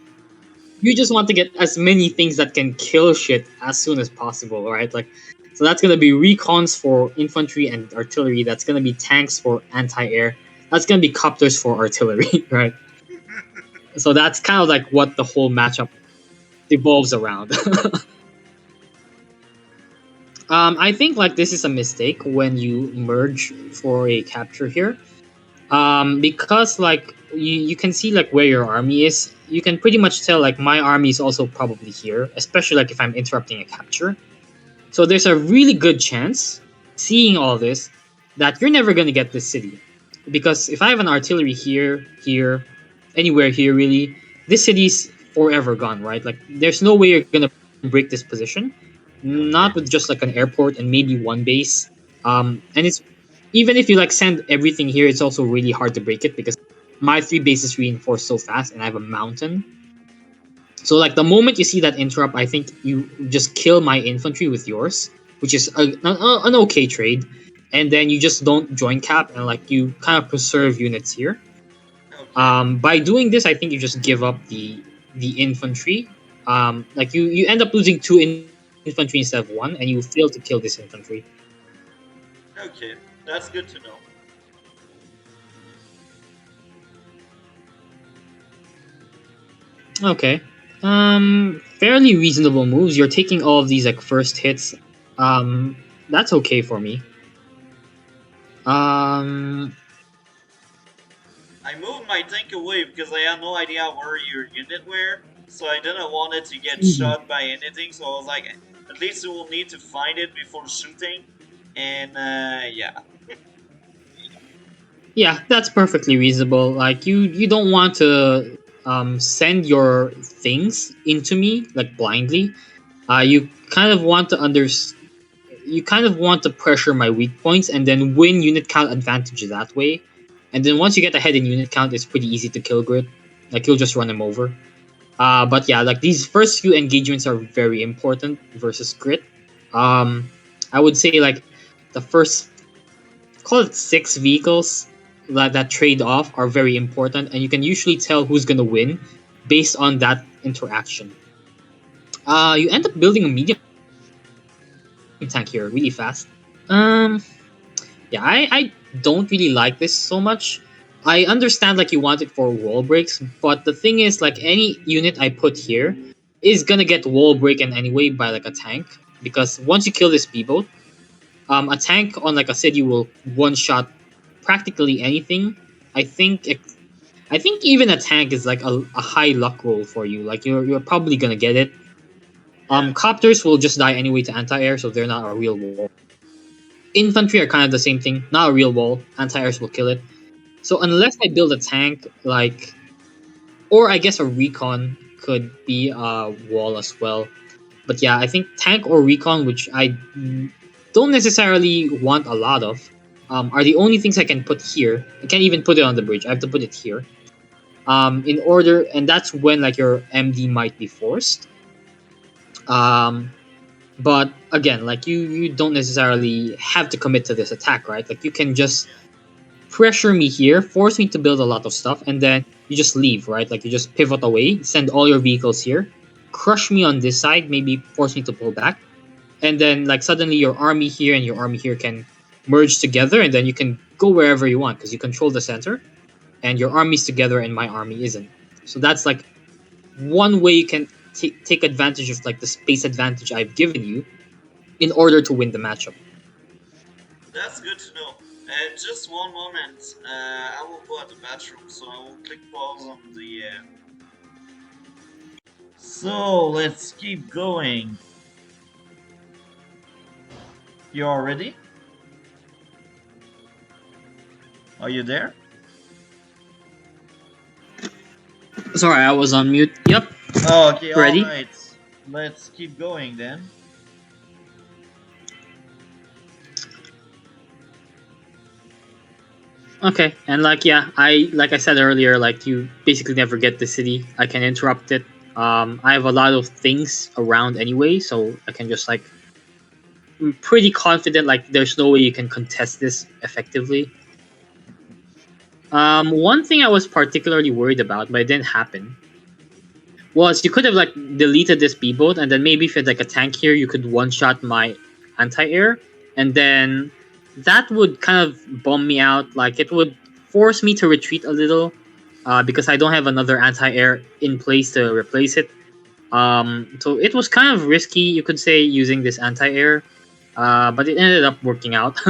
Speaker 2: you just want to get as many things that can kill shit as soon as possible, right? Like, so that's gonna be recons for infantry and artillery. That's gonna be tanks for anti-air. That's gonna be copters for artillery, right? So that's kind of like what the whole matchup evolves around. I think like this is a mistake when you merge for a capture here. Because like you can see like where your army is. You can pretty much tell like my army is also probably here, especially like if I'm interrupting a capture. So there's a really good chance, seeing all this, that you're never gonna get this city. Because if I have an artillery here, anywhere here really, this city's forever gone, right? Like there's no way you're gonna break this position.
Speaker 1: Okay.
Speaker 2: not with just like an airport and maybe one base. And it's even if you like send everything here, it's also really hard to break it because my three bases reinforce so fast, and I have a mountain. So like the moment you see that interrupt, I think you just kill my infantry with yours, which is an okay trade, and then you just don't join cap and like you kind of preserve units here.
Speaker 1: Okay.
Speaker 2: By doing this, I think you just give up the infantry. Like you end up losing two infantry instead of one, and you fail to kill this infantry.
Speaker 1: Okay. That's good to know.
Speaker 2: Okay. Fairly reasonable moves. You're taking all of these like first hits. That's okay for me. Um,
Speaker 1: I moved my tank away because I had no idea where your unit were, so I didn't want it to get
Speaker 2: mhm.
Speaker 1: shot by anything. So I was like, at least we will need to find it before shooting. And yeah,
Speaker 2: Yeah, that's perfectly reasonable. Like you don't want to send your things into me like blindly. You kind of want to you kind of want to pressure my weak points and then win unit count advantage that way. And then once you get ahead in unit count, it's pretty easy to kill Grit. Like you'll just run him over. But yeah, like these first few engagements are very important versus Grit. Um, I would say like the first call it six vehicles that trade off are very important, and you can usually tell who's gonna win based on that interaction. You end up building a medium tank here really fast. Um, yeah, I don't really like this so much. I understand like you want it for wall breaks, but the thing is like any unit I put here is gonna get wall breaken anyway by like a tank because once you kill this B boat, a tank on like a city will one shot practically anything. I think I think even a tank is like a high luck roll for you. Like you're probably gonna get it.
Speaker 1: yeah,
Speaker 2: Copters will just die anyway to anti-air, so they're not a real wall. Infantry are kind of the same thing, not a real wall. Anti-airs will kill it. So unless I build a tank, like, or I guess a recon could be a wall as well. But yeah, I think tank or recon, which I don't necessarily want a lot of, are the only things I can put here. I can't even put it on the bridge. I have to put it here. In order, and that's when like your MD might be forced. Um, but again, like you don't necessarily have to commit to this attack, right? Like you can just
Speaker 1: yeah,
Speaker 2: pressure me here, force me to build a lot of stuff, and then you just leave, right? Like you just pivot away, send all your vehicles here, crush me on this side, maybe force me to pull back, and then like suddenly your army here and your army here can merge together, and then you can go wherever you want because you control the center, and your army's together and my army isn't. So that's like one way you can take advantage of like the space advantage I've given you in order to win the matchup.
Speaker 1: that's good to know. Just one moment. I will go at the bathroom, so I will click pause on the. So let's keep going. You all ready? Are you there?
Speaker 2: Sorry, I was on mute. Yep,
Speaker 1: Oh, okay, all
Speaker 2: ready.
Speaker 1: right. Let's keep going then.
Speaker 2: Okay, and like yeah, I said earlier, like you basically never get the city. I can interrupt it. I have a lot of things around anyway, so I can just like I'm pretty confident like there's no way you can contest this effectively. One thing I was particularly worried about, but it didn't happen, was you could have like deleted this B boat, and then maybe if you had like a tank here, you could one shot my anti air, and then that would kind of bum me out. Like it would force me to retreat a little, because I don't have another anti air in place to replace it. So it was kind of risky, you could say, using this anti air, but it ended up working out.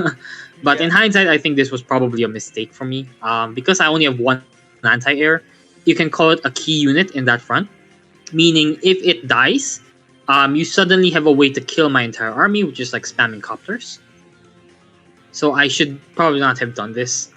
Speaker 2: But in
Speaker 1: Yeah,
Speaker 2: hindsight, I think this was probably a mistake for me, because I only have one anti air. You can call it a key unit in that front, meaning if it dies, you suddenly have a way to kill my entire army, which is like spamming copters. So I should probably not have done this.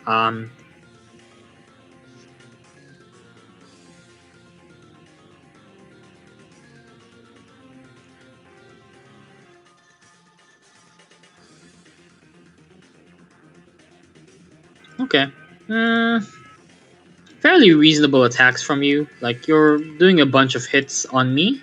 Speaker 2: Okay. Mm, fairly reasonable attacks from you. Like you're doing a bunch of hits on me.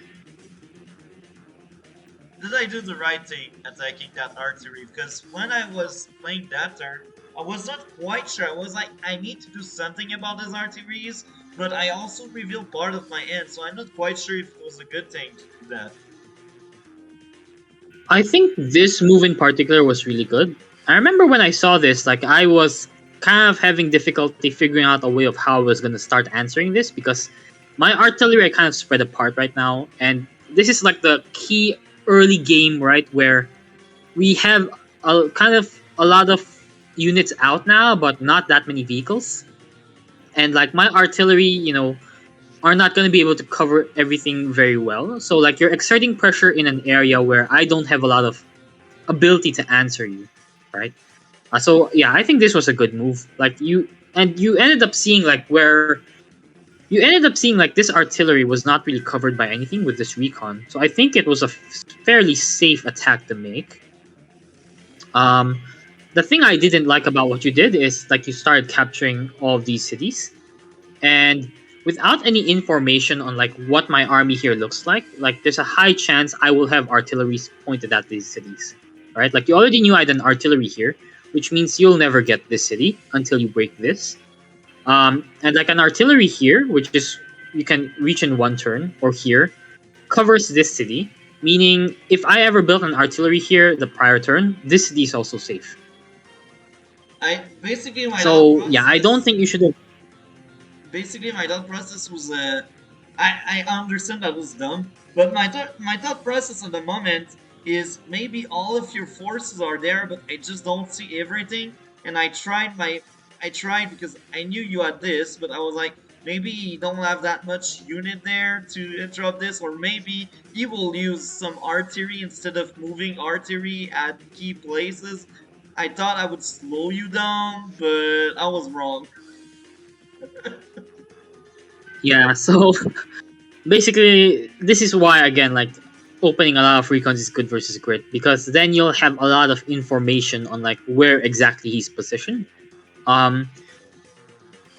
Speaker 1: Did I do the right thing attacking that artery? Because when I was playing that turn, I was not quite sure. I was like, I need to do something about these arteries, but I also revealed part of my end, so I'm not quite sure if it was a good thing to do that.
Speaker 2: I think this move in particular was really good. I remember when I saw this, like I was kind of having difficulty figuring out a way of how I was gonna start answering this because my artillery I kind of spread apart right now, and this is like the key early game, right, where we have a kind of a lot of units out now, but not that many vehicles. And like my artillery, are not going to be able to cover everything very well. So like you're exerting pressure in an area where I don't have a lot of ability to answer you, right? So yeah, I think this was a good move. Like you ended up seeing like where you ended up seeing like this artillery was not really covered by anything with this recon. So I think it was a fairly safe attack to make. Um, the thing I didn't like about what you did is like you started capturing all of these cities, and without any information on like what my army here looks like there's a high chance I will have artillery pointed at these cities. Right? Like you already knew I had an artillery here, which means you'll never get this city until you break this. And like an artillery here, which is you can reach in one turn, or here, covers this city, meaning if I ever built an artillery here the prior turn, this city is also safe.
Speaker 1: I basically my thought
Speaker 2: So yeah, I don't
Speaker 1: process
Speaker 2: think you should have.
Speaker 1: basically my thought process was I understand that was dumb, but my thought process at the moment is maybe all of your forces are there, but I just don't see everything. And I tried because I knew you had this, but I was like, maybe you don't have that much unit there to interrupt this, or maybe you will use some artillery instead of moving artillery at key places. I thought I would slow you down, but I was wrong.
Speaker 2: Yeah, so basically this is why again like opening a lot of recons is good versus grit, because then you'll have a lot of information on like where exactly he's positioned. um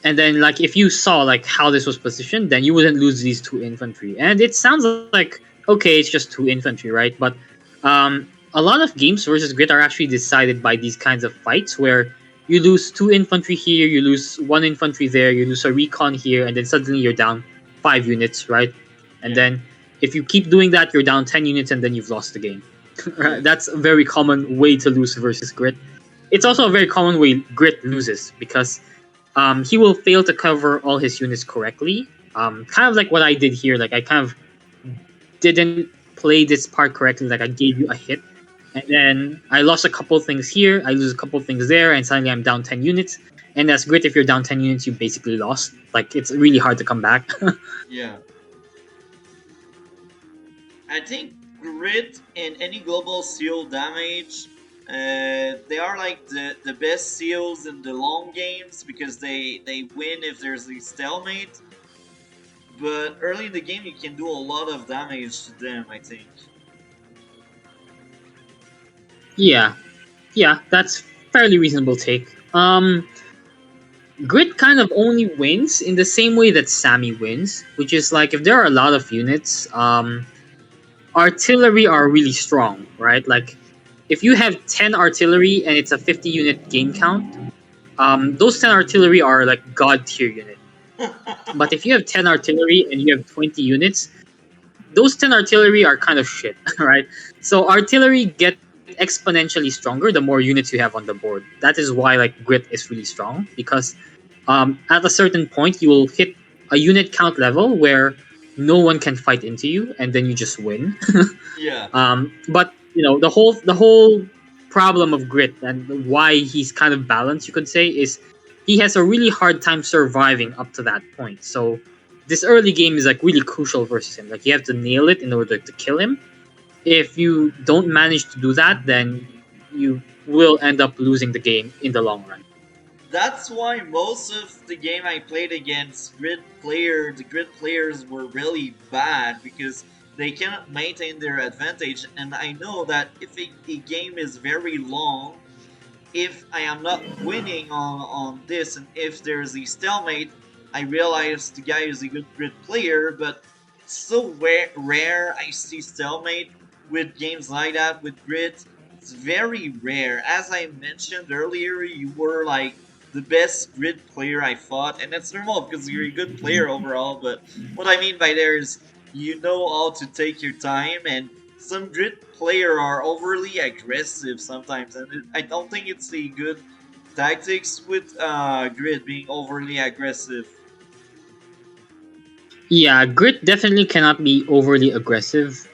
Speaker 2: and then like if you saw like how this was positioned, then you wouldn't lose these two infantry. And it sounds like okay, it's just two infantry, right? But a lot of games versus grid are actually decided by these kinds of fights where you lose two infantry here, you lose one infantry there, you lose a recon here, and then suddenly you're down 5 units, right? And
Speaker 1: Yeah,
Speaker 2: then if you keep doing that, you're down 10 units, and then you've lost the game.
Speaker 1: yeah.
Speaker 2: That's a very common way to lose versus grit. It's also a very common way grit loses because he will fail to cover all his units correctly. Kind of like what I did here. Like I kind of didn't play this part correctly. Like I gave you a hit, and then I lost a couple things here. I lose a couple things there, and suddenly I'm down 10 units. And that's great. If you're down 10 units, you basically lost. Like it's really hard to come back.
Speaker 1: Yeah. I think grit and any global seal damage, they are like the best seals in the long games because they win if there's a stalemate. But early in the game, you can do a lot of damage to them. I think.
Speaker 2: Yeah, yeah, that's fairly reasonable take. Grit kind of only wins in the same way that Sammy wins, which is like if there are a lot of units, artillery are really strong, right? Like if you have 10 artillery and it's a 50 unit game count, those 10 artillery are like god tier unit. But if you have 10 artillery and you have 20 units, those 10 artillery are kind of shit, right? So artillery get exponentially stronger the more units you have on the board. That is why like grit is really strong, because at a certain point you will hit a unit count level where no one can fight into you, and then you just win.
Speaker 1: Yeah.
Speaker 2: But the whole problem of grit and why he's kind of balanced, you could say, is he has a really hard time surviving up to that point. So this early game is like really crucial versus him. Like you have to nail it in order to kill him. If you don't manage to do that, then you will end up losing the game in the long run.
Speaker 1: That's why most of the game I played against the grid players were really bad because they cannot maintain their advantage. And I know that if a game is very long, if I am not winning on this, and if there's a stalemate, I realize the guy is a good grid player. But it's so rare I see stalemate with games like that with grid. It's very rare. As I mentioned earlier, you were like the best grid player I fought, and that's normal because you're a good player overall. But what I mean by there is you know how to take your time, and some grid player are overly aggressive sometimes, and I don't think it's a good tactics with grid being overly aggressive.
Speaker 2: Yeah, Grit definitely cannot be overly aggressive.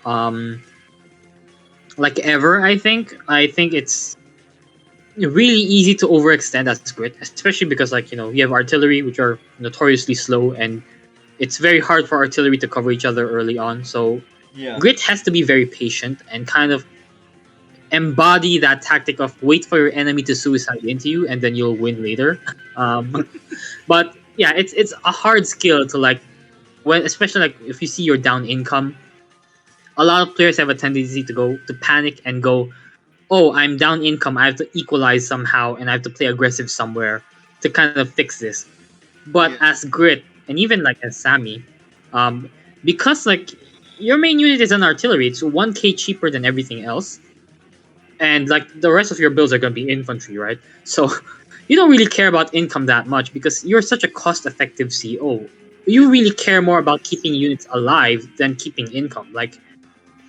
Speaker 2: Like ever, I think it's really easy to overextend as Grit, especially because like you have artillery, which are notoriously slow, and it's very hard for artillery to cover each other early on. So
Speaker 1: Yeah,
Speaker 2: Grit has to be very patient and kind of embody that tactic of wait for your enemy to suicide into you, and then you'll win later. But yeah, it's a hard skill to like when, especially like if you see your down income. A lot of players have a tendency to go to panic and go, "Oh, I'm down income. I have to equalize somehow, and I have to play aggressive somewhere to kind of fix this." But
Speaker 1: yeah,
Speaker 2: as Grit and even like as Sammy, um, because like your main unit is an artillery, it's 1k cheaper than everything else, and like the rest of your builds are gonna be infantry, right? So you don't really care about income that much because you're such a cost-effective CO.
Speaker 1: yeah,
Speaker 2: You really care more about keeping units alive than keeping income. Like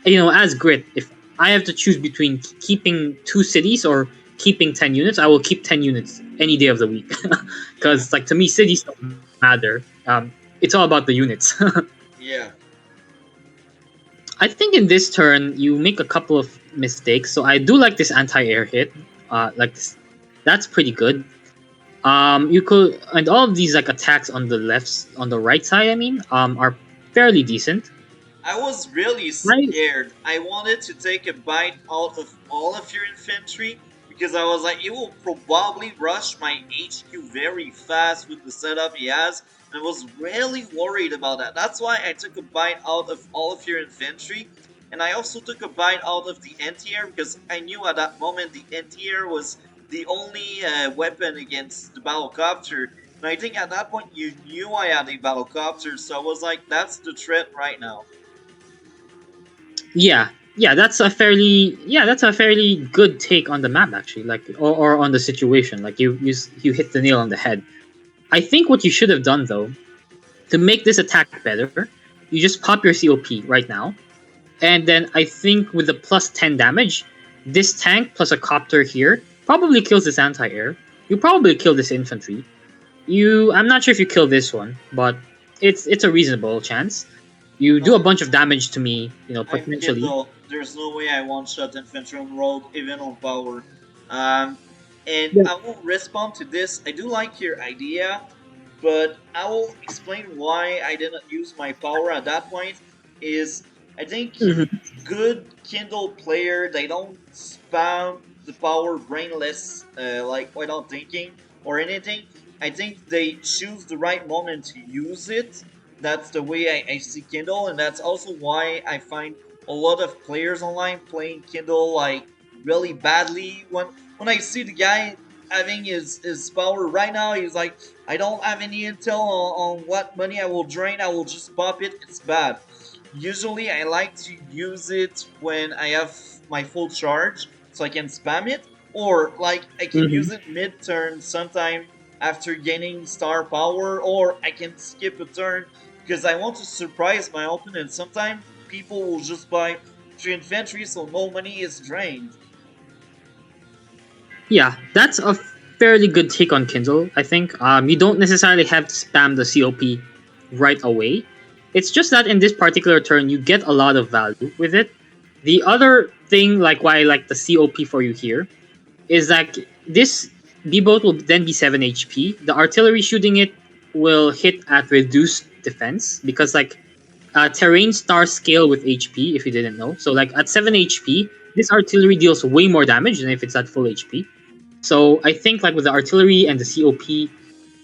Speaker 2: as Grit, if I have to choose between keeping 2 cities or keeping 10 units, I will keep 10 units any day of the week.
Speaker 1: yeah,
Speaker 2: Because like to me, cities don't matter. It's all about the units.
Speaker 1: yeah.
Speaker 2: I think in this turn you make a couple of mistakes. So I do like this anti-air hit. Like this, that's pretty good. You could, and all of these like attacks on the on the right side, are fairly decent,
Speaker 1: I was really
Speaker 2: right?
Speaker 1: scared. I wanted to take a bite out of all of your infantry because I was like, it will probably rush my HQ very fast with the setup he has. And I was really worried about that. That's why I took a bite out of all of your infantry. And I also took a bite out of the anti-air because I knew at that moment the anti-air was the only weapon against the battlecopter. And I think at that point you knew I had a battlecopter, so I was like, that's the threat right now.
Speaker 2: Yeah, that's a fairly good take on the map actually, like or on the situation. Like you hit the nail on the head. I think what you should have done though to make this attack better, you just pop your COP right now, and then I think with the plus 10 damage, this tank plus a copter here probably kills this anti-air. You probably kill this infantry. I'm not sure if you kill this one, but it's a reasonable chance. You do a
Speaker 1: No,
Speaker 2: bunch of damage to me,
Speaker 1: I'm
Speaker 2: potentially.
Speaker 1: Kindle. There's no way I one shot infantry on road, even on power. Um, and
Speaker 2: Yeah.
Speaker 1: I will respond to this. I do like your idea, but I will explain why I didn't use my power at that point. Is I think
Speaker 2: Mhm.
Speaker 1: good Kindle player they don't spam the power brainless like without thinking or anything. I think they choose the right moment to use it. That's the way I see Kindle, and that's also why I find a lot of players online playing Kindle like really badly. When I see the guy having his power right now, he's like, I don't have any intel on what money I will drain. I will just pop it. It's bad. Usually, I like to use it when I have my full charge, so I can spam it, or like I can use
Speaker 2: Mhm.
Speaker 1: it mid turn sometime after gaining star power, or I can skip a turn because I want to surprise my opponent. Sometimes people will just buy 3 infantry, so no money is drained.
Speaker 2: Yeah, that's a fairly good take on Kindle. I think you don't necessarily have to spam the COP right away. It's just that in this particular turn, you get a lot of value with it. The other thing, like why I like the COP for you here, is that this B boat will then be 7 HP. The artillery shooting it will hit at reduced defense because like terrain stars scale with HP if you didn't know. So like at 7 HP, this artillery deals way more damage than if it's at full HP. So I think like with the artillery and the COP,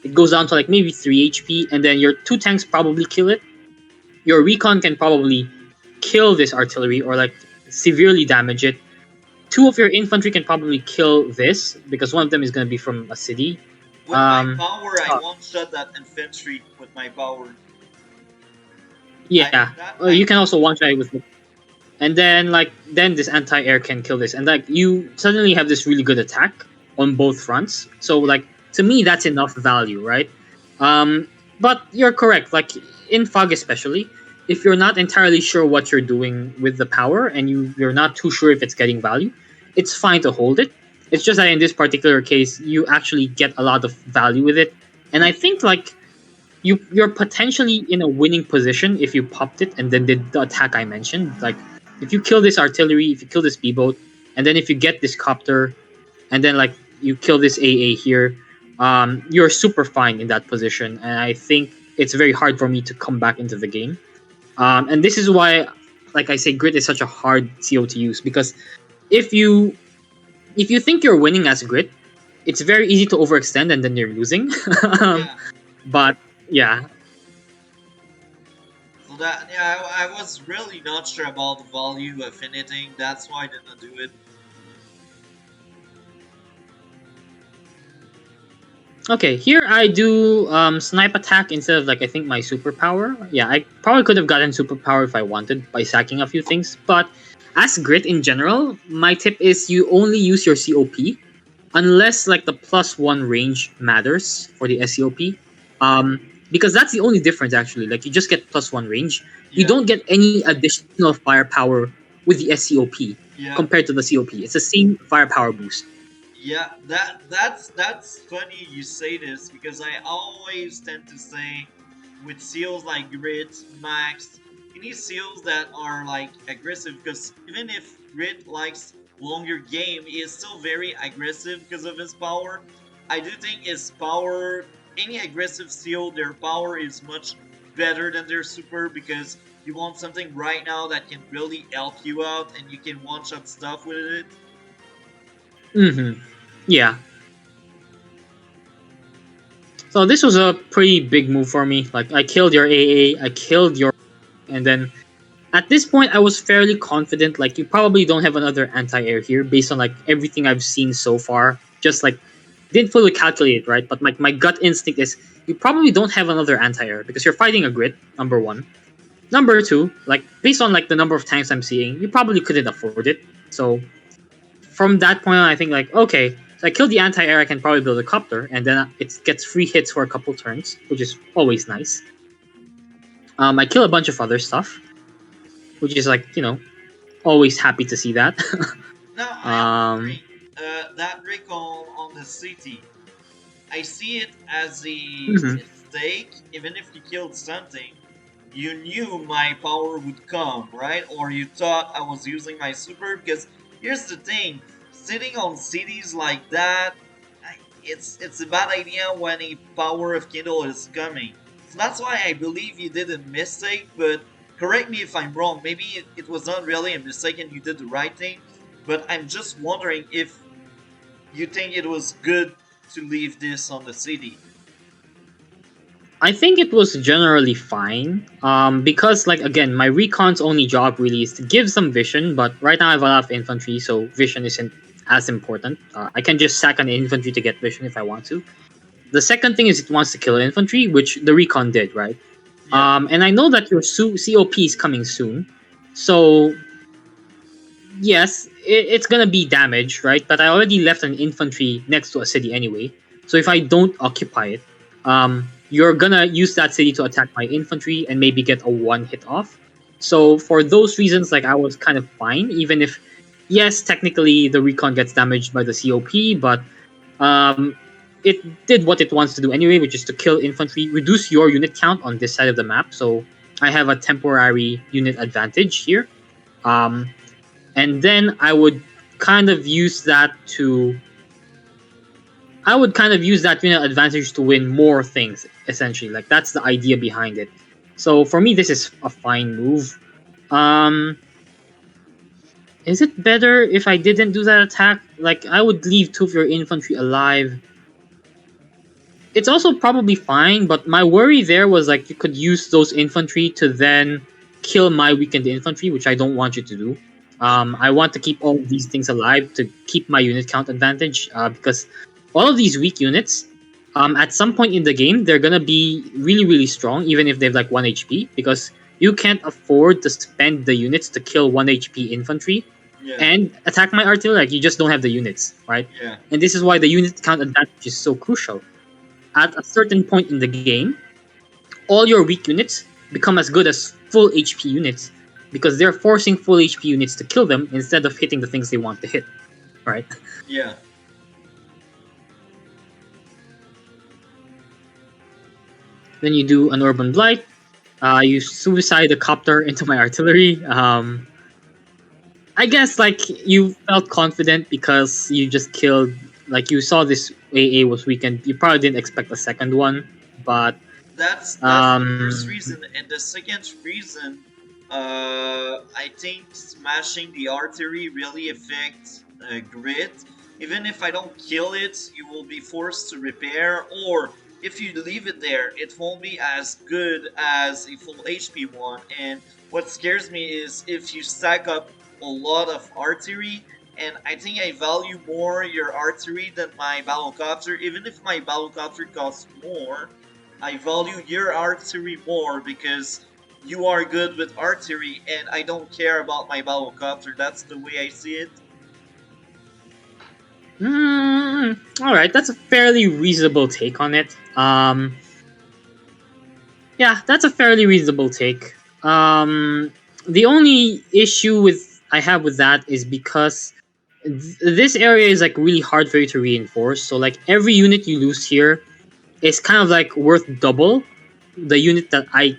Speaker 2: it goes down to like maybe 3 HP, and then your 2 tanks probably kill it. Your recon can probably kill this artillery or like severely damage it. two of your infantry can probably kill this because one of them is going to be from a city.
Speaker 1: With my
Speaker 2: Um,
Speaker 1: power, I
Speaker 2: uh,
Speaker 1: won't shut that infantry with my power.
Speaker 2: yeah,
Speaker 1: That I
Speaker 2: you can also one shot it with, and then then this anti-air can kill this, and you suddenly have this really good attack on both fronts. So to me, that's enough value, right? Um, but you're correct. Like in fog, especially if you're not entirely sure what you're doing with the power, and you're not too sure if it's getting value, it's fine to hold it. It's just that in this particular case, you actually get a lot of value with it, and I think you're potentially in a winning position if you popped it and then did the attack I mentioned. Like if you kill this artillery, if you kill this speedboat, and then if you get this copter, and then you kill this AA here, you're super fine in that position. And I think it's very hard for me to come back into the game. And this is why, like I say, Grit is such a hard CO to use because if you if you think you're winning as Grit, it's very easy to overextend and then you're losing. um,
Speaker 1: yeah.
Speaker 2: but yeah,
Speaker 1: So that yeah, I was really not sure about the value of anything. That's why I did not do it.
Speaker 2: okay, here I do snipe attack instead of I think my superpower. Yeah, I probably could have gotten superpower if I wanted by sacking a few things, but as Grit in general, my tip is you only use your COP unless the +1 range matters for the SCOP. Because that's the only difference actually. Like you just get +1 range. You
Speaker 1: Yeah,
Speaker 2: don't get any additional firepower with the SCOP
Speaker 1: yeah.
Speaker 2: compared to the COP. It's the same firepower boost.
Speaker 1: Yeah, that's funny you say this because I always tend to say with seals like Grit, Max, any seals that are aggressive because even if Grit likes longer game, he is still very aggressive because of his power. I do think his power, any aggressive seal, their power is much better than their super because you want something right now that can really help you out and you can one shot stuff with it.
Speaker 2: Mm-hmm. Yeah. So this was a pretty big move for me. Like I killed your AA, I killed your, and then at this point I was fairly confident. Like you probably don't have another anti-air here based on everything I've seen so far. Just didn't fully calculate it, right, but my gut instinct is you probably don't have another anti-air because you're fighting a Grit. Number one. Number two, based on the number of tanks I'm seeing, you probably couldn't afford it. So from that point on, I think okay, so I killed the anti-air. I can probably build a copter, and then it gets free hits for a couple turns, which is always nice. I kill a bunch of other stuff, which is always happy to see that.
Speaker 1: Now I am
Speaker 2: um,
Speaker 1: wondering, that recall on the city. I see it as a
Speaker 2: mhm.
Speaker 1: mistake. Even if you killed something, you knew my power would come, right? Or you thought I was using my super. Because here's the thing: sitting on cities like that, it's a bad idea when a power of Kindle is coming. So that's why I believe you did a mistake. But correct me if I'm wrong. Maybe it was not really a mistake and you did the right thing. But I'm just wondering if you think it was good to leave this on the city.
Speaker 2: I think it was generally fine. Because again, my recon's only job really is to give some vision, but right now I have a lot of infantry, so vision isn't as important. I can just sack an infantry to get vision if I want to. The second thing is it wants to kill infantry, which the recon did, right?
Speaker 1: Yeah.
Speaker 2: And I know that your COP is coming soon, so yes, it's gonna be damaged, right? But I already left an infantry next to a city anyway, so if I don't occupy it, you're gonna use that city to attack my infantry and maybe get a one hit off. So for those reasons, I was kind of fine, even if yes, technically the recon gets damaged by the COP, but um, it did what it wants to do anyway, which is to kill infantry, reduce your unit count on this side of the map. So I have a temporary unit advantage here. Um, and then kind of use that to I would kind of use that unit advantage to win more things. Essentially, that's the idea behind it. So for me, this is a fine move. Um, is it better if I didn't do that attack? I would leave two of your infantry alive. It's also probably fine, but my worry there was you could use those infantry to then kill my weakened infantry, which I don't want you to do. I want to keep all of these things alive to keep my unit count advantage, because all of these weak units, at some point in the game, they're gonna be really, really strong, even if they have like 1 HP, because you can't afford to spend the units to kill 1 HP infantry
Speaker 1: Yeah.
Speaker 2: and attack my artillery. Like, you just don't have the units, right?
Speaker 1: Yeah.
Speaker 2: And this is why the unit count advantage is so crucial. At a certain point in the game, all your weak units become as good as full HP units because they're forcing full HP units to kill them instead of hitting the things they want to hit, right?
Speaker 1: Yeah.
Speaker 2: Then you do an Urban Blight. You suicide a copter into my artillery. I guess like you felt confident because you just killed, like you saw this AA was weakened. You probably didn't expect a second one, but
Speaker 1: That's the first
Speaker 2: um,
Speaker 1: reason, and the second reason, I think smashing the artery really affects Grit. Even if I don't kill it, you will be forced to repair, or if you leave it there, it won't be as good as a full HP one. And what scares me is if you stack up a lot of artery, and I think I value more your artery than my battlecopter, even if my battlecopter costs more. I value your artery more because you are good with artery and I don't care about my battlecopter. That's the way I see it.
Speaker 2: all right, that's a fairly reasonable take on it. Yeah, that's a fairly reasonable take. The only issue with I have with that is because this area is like really hard for you to reinforce. So like every unit you lose here is kind of like worth double the unit that I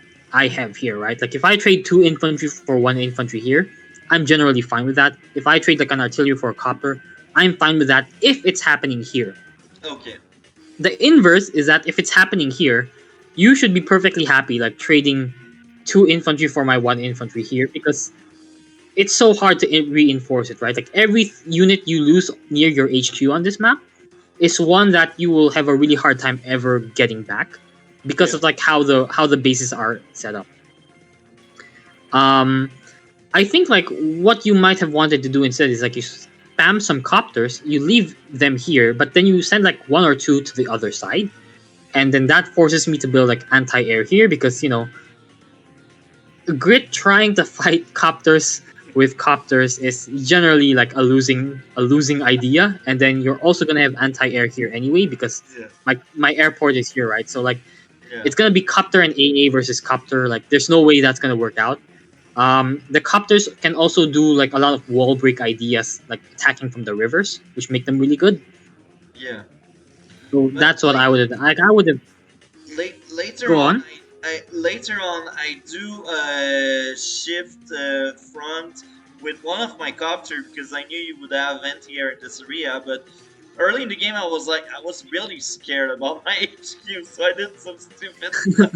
Speaker 2: have here, right? Like if I trade 2 infantry for 1 infantry here, I'm generally fine with that. If I trade like an artillery for a copper, I'm fine with that if it's happening here.
Speaker 1: Okay.
Speaker 2: The inverse is that if it's happening here, you should be perfectly happy like trading 2 infantry for my 1 infantry here because it's so hard to reinforce it, right? Like every unit you lose near your HQ on this map is one that you will have a really hard time ever getting back because
Speaker 1: Yeah.
Speaker 2: of like how the bases are set up. Um, I think like what you might have wanted to do instead is like you spam some copters, you leave them here, but then you send like 1 or 2 to the other side, and then that forces me to build like anti-air here because Grit trying to fight copters with copters is generally like a losing idea, and then you're also gonna have anti-air here anyway because
Speaker 1: Yeah.
Speaker 2: my airport is here, right? So like
Speaker 1: Yeah.
Speaker 2: it's gonna be copter and AA versus copter. Like there's no way that's gonna work out. The copters can also do like a lot of wall break ideas, like attacking from the rivers, which make them really good.
Speaker 1: Yeah.
Speaker 2: So
Speaker 1: But
Speaker 2: that's what
Speaker 1: like
Speaker 2: I would have. Like I would have.
Speaker 1: later
Speaker 2: Go
Speaker 1: on,
Speaker 2: on.
Speaker 1: I do shift front with one of my copter because I knew you would have anti-air in this area. But early in the game, I was really scared about my HQ, so I did some stupid stuff.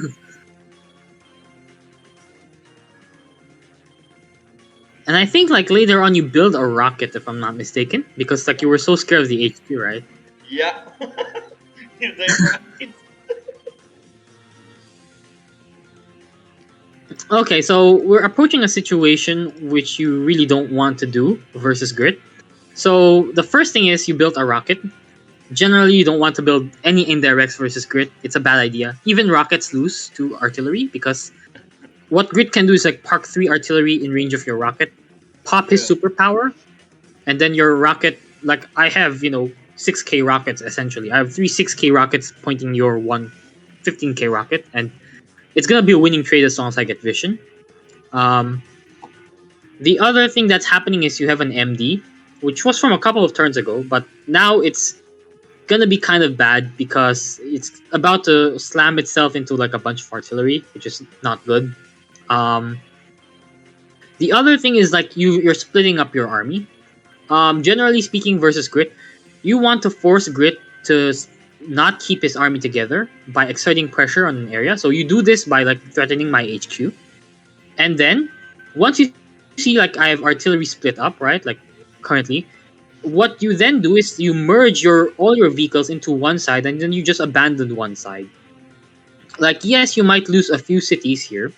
Speaker 2: And I think like later on you build a rocket, if I'm not mistaken, because like you were so scared of the HQ, right?
Speaker 1: Yeah. You're right.
Speaker 2: Okay, so we're approaching a situation which you really don't want to do versus Grit. So the first thing is you built a rocket. Generally, you don't want to build any indirects versus Grit. It's a bad idea. Even rockets lose to artillery because what Grit can do is like park 3 artillery in range of your rocket, pop his
Speaker 1: Yeah.
Speaker 2: superpower, and then your rocket. Like I have, 6K rockets essentially. I have 3 6K rockets pointing your one 15K rocket, and it's gonna be a winning trade as long as I get vision. Um, the other thing that's happening is you have an MD, which was from a couple of turns ago, but now it's gonna be kind of bad because it's about to slam itself into like a bunch of artillery, which is not good. Um, the other thing is like you're splitting up your army. Generally speaking, versus Grit, you want to force Grit to not keep his army together by exerting pressure on an area. So you do this by like threatening my HQ, and then once you see like I have artillery split up, right? Like currently, what you then do is you merge all your vehicles into one side, and then you just abandon one side. Like yes, you might lose a few cities here,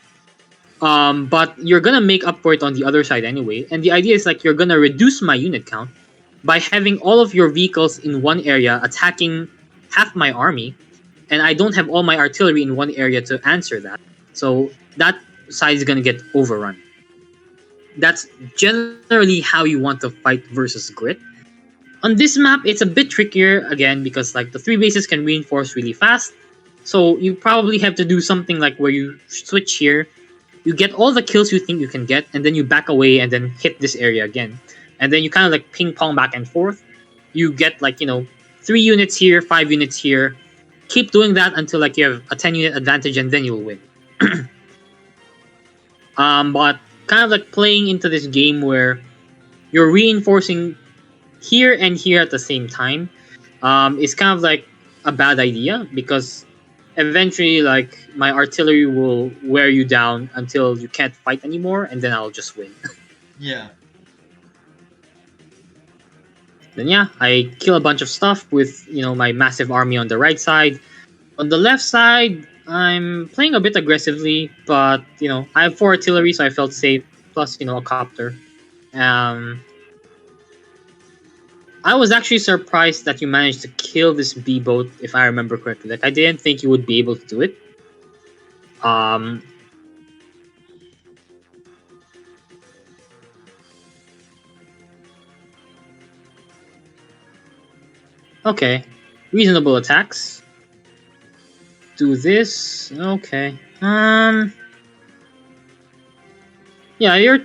Speaker 2: But you're gonna make up for it on the other side anyway. And the idea is like you're gonna reduce my unit count by having all of your vehicles in one area attacking half my army, and I don't have all my artillery in one area to answer that. So that side is gonna get overrun. That's generally how you want to fight versus Grit. On this map, it's a bit trickier again because like the three bases can reinforce really fast. So you probably have to do something like where you switch here, you get all the kills you think you can get, and then you back away and then hit this area again. And then you kind of like ping pong back and forth. You get like, 3 units here, 5 units here. Keep doing that until like you have a 10 unit advantage and then you'll win. But kind of like playing into this game where you're reinforcing here and here at the same time is kind of like a bad idea because eventually like my artillery will wear you down until you can't fight anymore and then I'll just win.
Speaker 1: Yeah.
Speaker 2: Then yeah, I kill a bunch of stuff with my massive army on the right side. On the left side, I'm playing a bit aggressively, but I have 4 artillery, so I felt safe. Plus, a copter. Um, I was actually surprised that you managed to kill this B boat, if I remember correctly. Like I didn't think you would be able to do it. Um, okay, reasonable attacks. Do this. Okay. Yeah, you're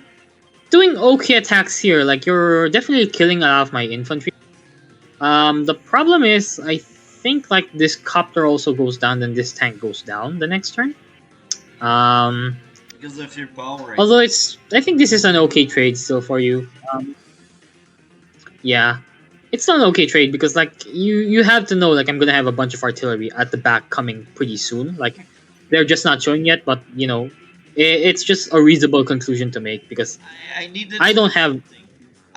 Speaker 2: doing okay attacks here. Like you're definitely killing a lot of my infantry. The problem is I think like this copter also goes down, then this tank goes down the next turn.
Speaker 1: Because of your power.
Speaker 2: Although I think this is an okay trade still for you. Yeah, it's not an okay trade because like you have to know like I'm gonna have a bunch of artillery at the back coming pretty soon. Like they're just not showing yet, but it's just a reasonable conclusion to make because
Speaker 1: I needed.
Speaker 2: I don't have.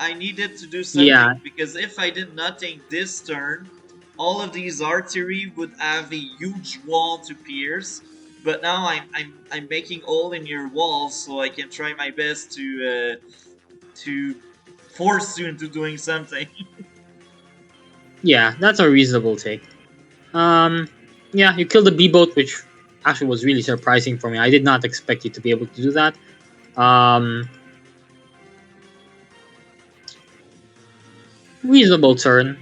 Speaker 1: I needed to do something
Speaker 2: Yeah,
Speaker 1: because if I did nothing this turn, all of these artillery would have a huge wall to pierce. But now I'm making hole in your walls so I can try my best to force you into doing something.
Speaker 2: yeah, that's a reasonable take. Yeah, you killed the B boat, which actually was really surprising for me. I did not expect you to be able to do that. Um, Reasonable turn.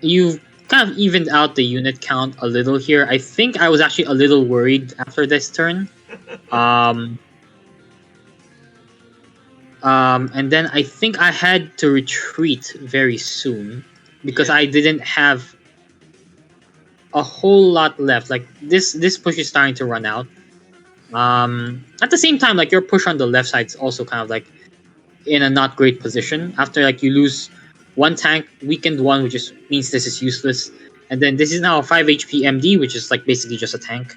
Speaker 2: You've kind of evened out the unit count a little here. I think I was actually a little worried after this turn. Um, and then I think I had to retreat very soon because
Speaker 1: Yeah.
Speaker 2: I didn't have a whole lot left. Like this push is starting to run out. At the same time, like your push on the left side is also kind of like in a not great position. After like you lose one tank, weakened one, which is means this is useless, and then this is now a 5 HP MD, which is like basically just a tank.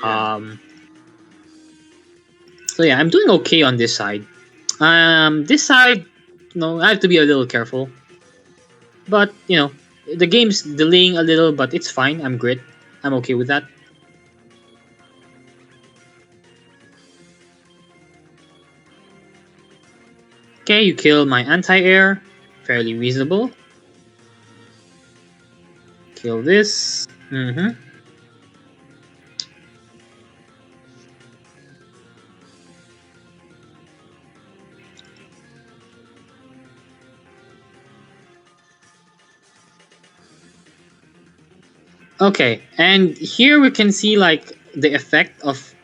Speaker 1: Yeah.
Speaker 2: So yeah, I'm doing okay on this side. This side, I have to be a little careful. But the game's delaying a little, but it's fine. I'm Grit. I'm okay with that. Okay, you kill my anti-air. Fairly reasonable. Kill this. Okay, and here we can see like the effect of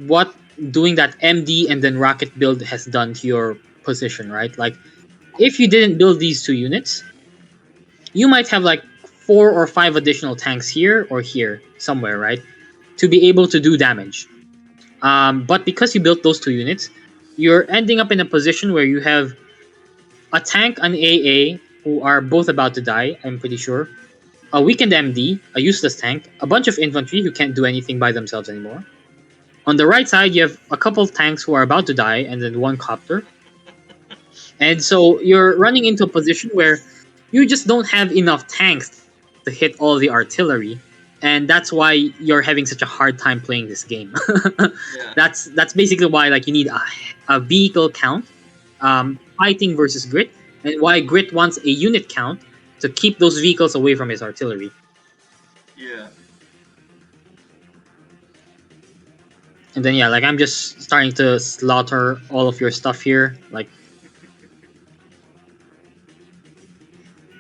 Speaker 2: what doing that MD and then rocket build has done to your position, right? Like if you didn't build these 2 units, you might have like 4 or 5 additional tanks here or here somewhere, right? To be able to do damage. But because you built those 2 units, you're ending up in a position where you have a tank, an AA, who are both about to die, I'm pretty sure, a weakened MD, a useless tank, a bunch of infantry who can't do anything by themselves anymore. On the right side, you have a couple of tanks who are about to die, and then one copter. And so you're running into a position where you just don't have enough tanks to hit all the artillery. and that's why you're having such a hard time playing this game.
Speaker 1: Yeah.
Speaker 2: That's basically why like you need a vehicle count, fighting versus Grit, and why Grit wants a unit count to keep those vehicles away from his artillery.
Speaker 1: Yeah.
Speaker 2: And then yeah, like I'm just starting to slaughter all of your stuff here, like.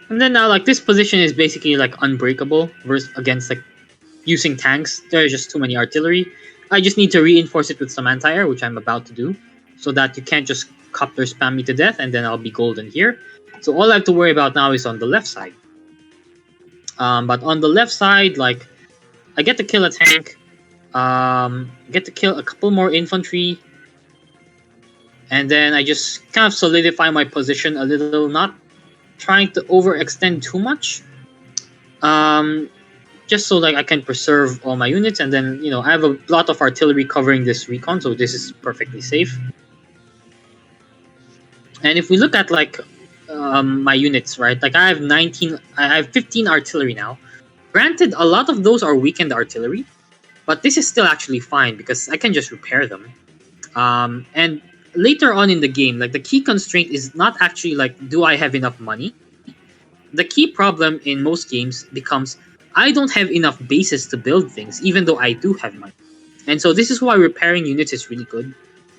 Speaker 2: And then now like this position is basically like unbreakable versus against like using tanks. There's just too many artillery. I just need to reinforce it with some anti-air, which I'm about to do, so that you can't just copter spam me to death, and then I'll be golden here. So all I have to worry about now is on the left side. But on the left side, like I get to kill a tank, get to kill a couple more infantry, and then I just kind of solidify my position a little, not trying to overextend too much. Um, just so like I can preserve all my units, and then I have a lot of artillery covering this recon, so this is perfectly safe. And if we look at like my units, right? Like I have 15 artillery now. Granted, a lot of those are weakened artillery, but this is still actually fine because I can just repair them. And later on in the game, like the key constraint is not actually like do I have enough money. The key problem in most games becomes I don't have enough bases to build things, even though I do have money. And so this is why repairing units is really good,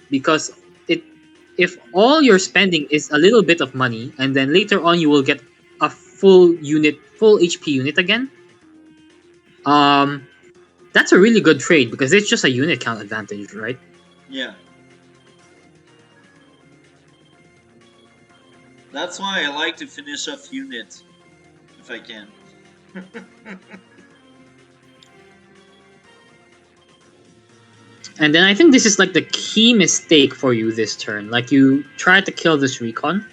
Speaker 2: because it if all you're spending is a little bit of money, and then later on you will get a full HP unit again, that's a really good trade because it's just a unit count advantage, right?
Speaker 1: Yeah. That's why I like to finish off units if I can.
Speaker 2: And then I think this is like the key mistake for you this turn. Like you try to kill this recon,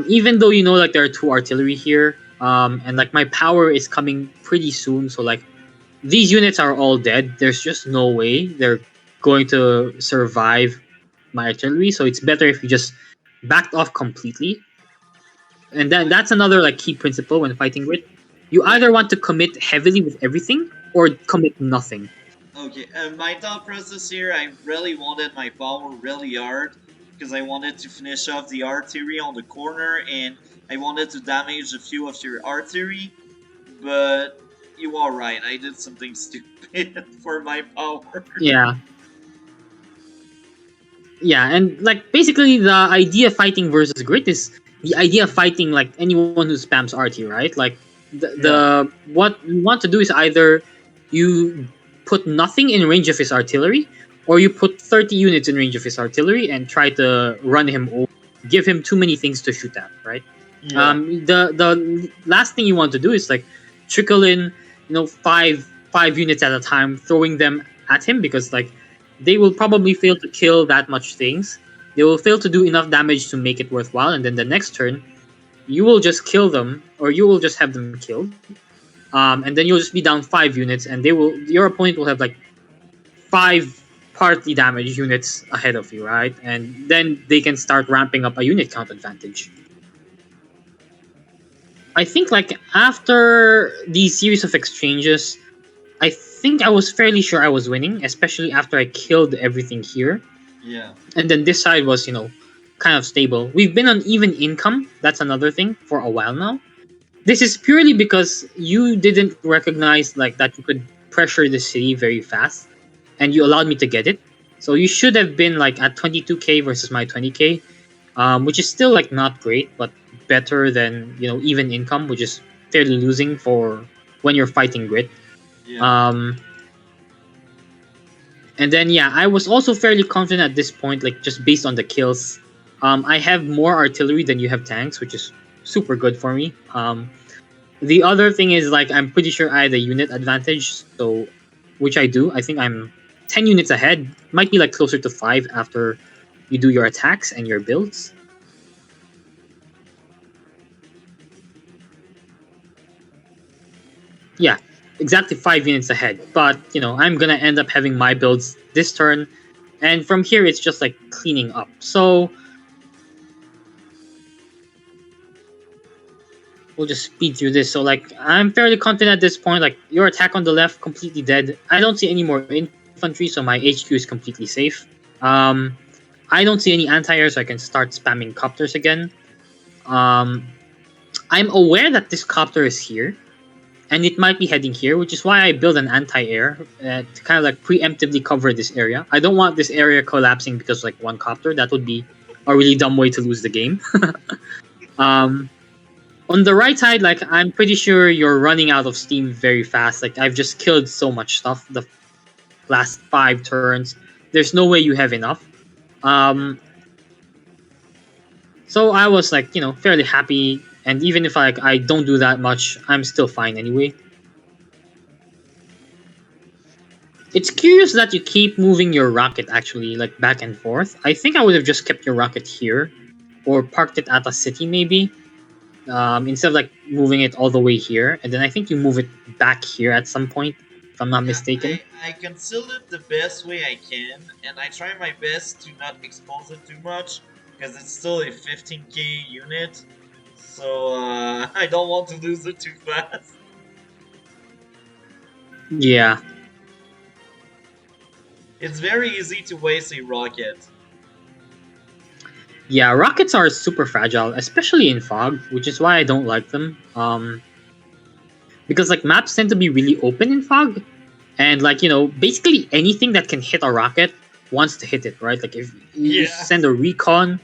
Speaker 2: even though like there are 2 artillery here, and like my power is coming pretty soon. So like these units are all dead. There's just no way they're going to survive my artillery. So it's better if you just backed off completely. And then that's another like key principle when fighting Grit. You either want to commit heavily with everything or commit nothing.
Speaker 1: Okay, my thought process here, I really wanted my power really hard because I wanted to finish off the artillery on the corner and I wanted to damage a few of your artillery, but you are right, I did something stupid for my power.
Speaker 2: Yeah. Yeah, and like basically the idea of fighting versus Grit is the idea of fighting like anyone who spams RT, right? Like the what you want to do is either you put nothing in range of his artillery, or you put 30 units in range of his artillery and try to run him over, give him too many things to shoot at, right?
Speaker 1: Yeah.
Speaker 2: The last thing you want to do is like trickle in, five units at a time, throwing them at him, because like they will probably fail to kill that much things. They will fail to do enough damage to make it worthwhile, and then the next turn, you will just kill them, or you will just have them killed. And then you'll just be down 5 units, and your opponent will have like 5 partly damaged units ahead of you, right? And then they can start ramping up a unit count advantage. I think like after these series of exchanges, I think I was fairly sure I was winning, especially after I killed everything here.
Speaker 1: Yeah.
Speaker 2: And then this side was, kind of stable. We've been on even income, that's another thing, for a while now. This is purely because you didn't recognize like that you could pressure the city very fast, and you allowed me to get it. So you should have been like at 22k versus my 20k, which is still like not great, but better than even income, which is fairly losing for when you're fighting Grit.
Speaker 1: Yeah.
Speaker 2: And then yeah, I was also fairly confident at this point, like just based on the kills. I have more artillery than you have tanks, which is super good for me. The other thing is like I'm pretty sure I had a unit advantage, so which I do. I think I'm 10 units ahead. Might be like closer to 5 after you do your attacks and your builds. Yeah, exactly 5 units ahead. But I'm gonna end up having my builds this turn, and from here it's just like cleaning up. So we'll just speed through this. So like I'm fairly confident at this point. Like your attack on the left completely dead. I don't see any more infantry, so my HQ is completely safe. Um, I don't see any anti-air, so I can start spamming copters again. Um, I'm aware that this copter is here, and it might be heading here, which is why I build an anti-air to kind of like preemptively cover this area. I don't want this area collapsing because like one copter. That would be a really dumb way to lose the game. um, on the right side, like I'm pretty sure you're running out of steam very fast. Like I've just killed so much stuff the last 5 turns. There's no way you have enough. Um, so I was like, fairly happy. And even if I don't do that much, I'm still fine anyway. It's curious that you keep moving your rocket actually, like back and forth. I think I would have just kept your rocket here, or parked it at a city maybe, instead of like moving it all the way here. And then I think you move it back here at some point, if I'm not
Speaker 1: Yeah,
Speaker 2: mistaken.
Speaker 1: I conceal it the best way I can, and I try my best to not expose it too much because it's still a 15k unit. So I don't want to lose it too fast.
Speaker 2: Yeah,
Speaker 1: It's very easy to waste a rocket.
Speaker 2: yeah. Rockets are super fragile, especially in fog, which is why I don't like them. Because like maps tend to be really open in fog, and like basically anything that can hit a rocket wants to hit it, right? Like if you
Speaker 1: Yeah,
Speaker 2: send a recon,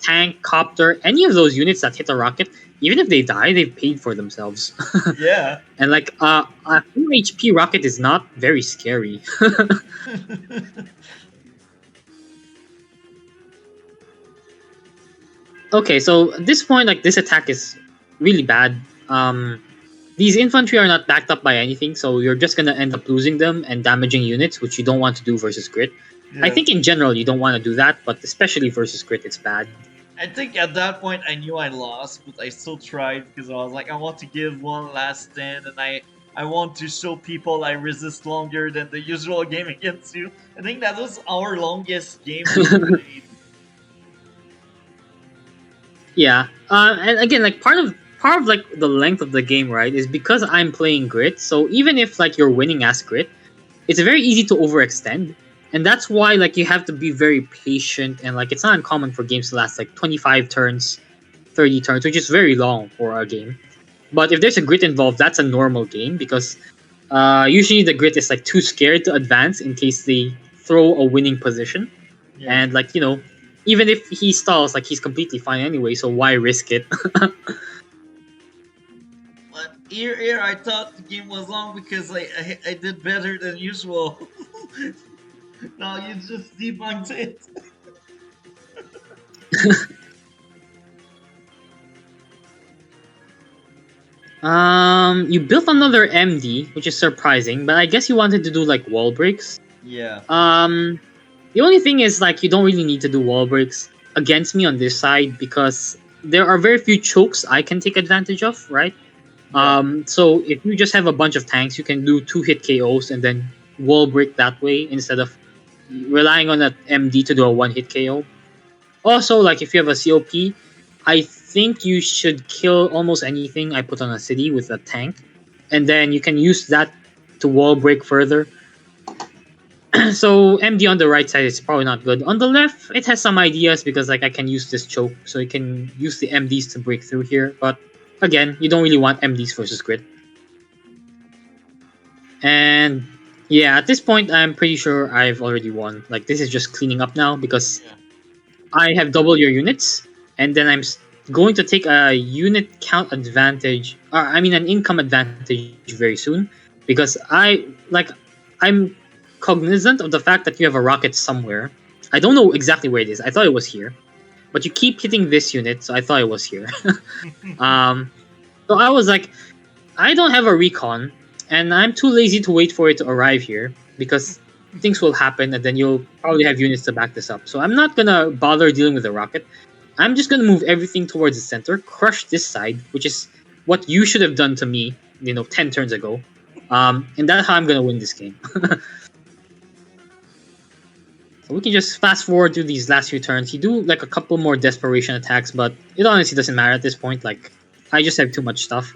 Speaker 2: tank, copter, any of those units that hit a rocket, even if they die, they've paid for themselves.
Speaker 1: yeah.
Speaker 2: And like a 4 HP rocket is not very scary. Okay, so at this point, like this attack is really bad. These infantry are not backed up by anything, so you're just gonna end up losing them and damaging units, which you don't want to do versus Grit. I
Speaker 1: Yeah.
Speaker 2: think in general you don't want to do that, but especially versus Grit, it's bad.
Speaker 1: I think at that point I knew I lost, but I still tried because I was like, I want to give one last stand, and I want to show people I resist longer than the usual game against you. I think that was our longest game we played.
Speaker 2: Yeah, and again, like part of like the length of the game, right, is because I'm playing Grit. So even if like you're winning as Grit, it's very easy to overextend, and that's why like you have to be very patient. And like it's not uncommon for games to last like 25 turns, 30 turns, which is very long for a game. But if there's a Grit involved, that's a normal game because usually the Grit is like too scared to advance in case they throw a winning position.
Speaker 1: Yeah.
Speaker 2: And like even if he stalls, like he's completely fine anyway. So why risk it?
Speaker 1: But here I thought the game was long because I did better than usual. No, you just debunked it.
Speaker 2: You built another MD, which is surprising, but I guess you wanted to do like wall breaks.
Speaker 1: Yeah.
Speaker 2: The only thing is like you don't really need to do wall breaks against me on this side because there are very few chokes I can take advantage of, right?
Speaker 1: Yeah.
Speaker 2: So if you just have a bunch of tanks, you can do 2-hit KOs and then wall break that way instead of relying on an MD to do a 1-hit KO. Also, like if you have a COP, I think you should kill almost anything I put on a city with a tank, and then you can use that to wall break further. So MD on the right side is probably not good. On the left, it has some ideas because like I can use this choke, so you can use the MDs to break through here. But again, you don't really want MDs versus Grit. And yeah, at this point, I'm pretty sure I've already won. Like this is just cleaning up now because
Speaker 1: Yeah.
Speaker 2: I have double your units, and then going to take a unit count advantage, or I mean an income advantage very soon, because I'm cognizant of the fact that you have a rocket somewhere. I don't know exactly where it is. I thought it was here, but you keep hitting this unit, so I thought it was here. um, so I was like, I don't have a recon, and I'm too lazy to wait for it to arrive here because things will happen, and then you'll probably have units to back this up. So I'm not gonna bother dealing with the rocket. I'm just gonna move everything towards the center, crush this side, which is what you should have done to me, 10 turns ago. And that's how I'm gonna win this game. So we can just fast forward through these last few turns. You do like a couple more desperation attacks, but it honestly doesn't matter at this point. Like I just have too much stuff.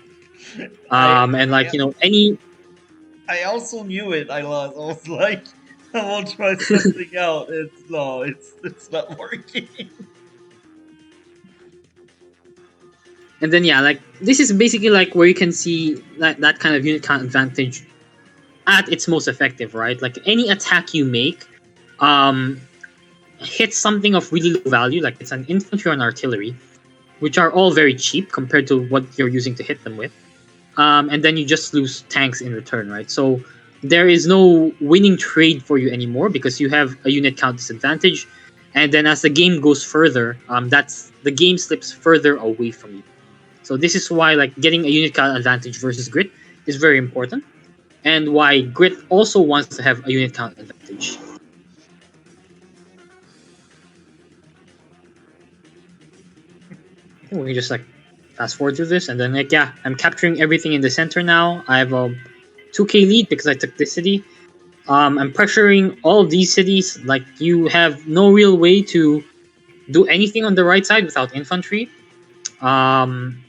Speaker 1: I
Speaker 2: And like any
Speaker 1: I also knew it. I lost. I was like, I will try something out. It's no, it's not working.
Speaker 2: and then yeah, like this is basically like where you can see that kind of unit count advantage at its most effective, right? Like any attack you make, um, hits something of really low value, like it's an infantry or an artillery, which are all very cheap compared to what you're using to hit them with. And then you just lose tanks in return, right? So there is no winning trade for you anymore because you have a unit count disadvantage. And then as the game goes further, that's the game slips further away from you. So this is why like getting a unit count advantage versus Grit is very important, and why Grit also wants to have a unit count advantage. We can just like fast forward through this, and then like yeah, I'm capturing everything in the center now. I have a 2k lead because I took this city. I'm pressuring all of these cities. Like you have no real way to do anything on the right side without infantry. Um,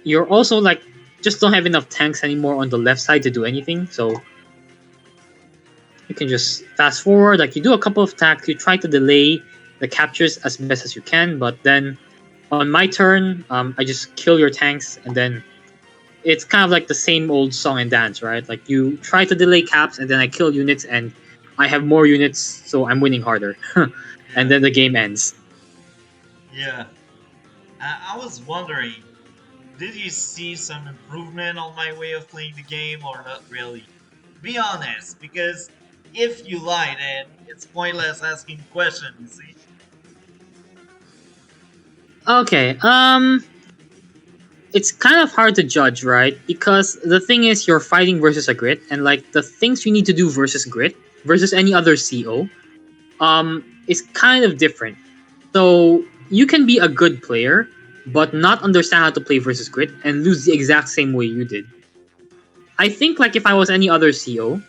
Speaker 2: you're also like just don't have enough tanks anymore on the left side to do anything. So you can just fast forward. Like you do a couple of attacks. You try to delay the captures as best as you can, but then on my turn, I just kill your tanks, and then it's kind of like the same old song and dance, right? Like you try to delay caps, and then I kill units, and I have more units, so I'm winning harder, and
Speaker 1: Yeah,
Speaker 2: then the game ends.
Speaker 1: yeah. I was wondering, did you see some improvement on my way of playing the game or not really? Be honest, because if you lie, then it's pointless asking questions. You see?
Speaker 2: Okay, it's kind of hard to judge, right? Because the thing is, you're fighting versus a grit, and like the things you need to do versus grit versus any other CO, is kind of different. So you can be a good player, but not understand how to play versus grit and lose the exact same way you did. I think like if I was any other CO,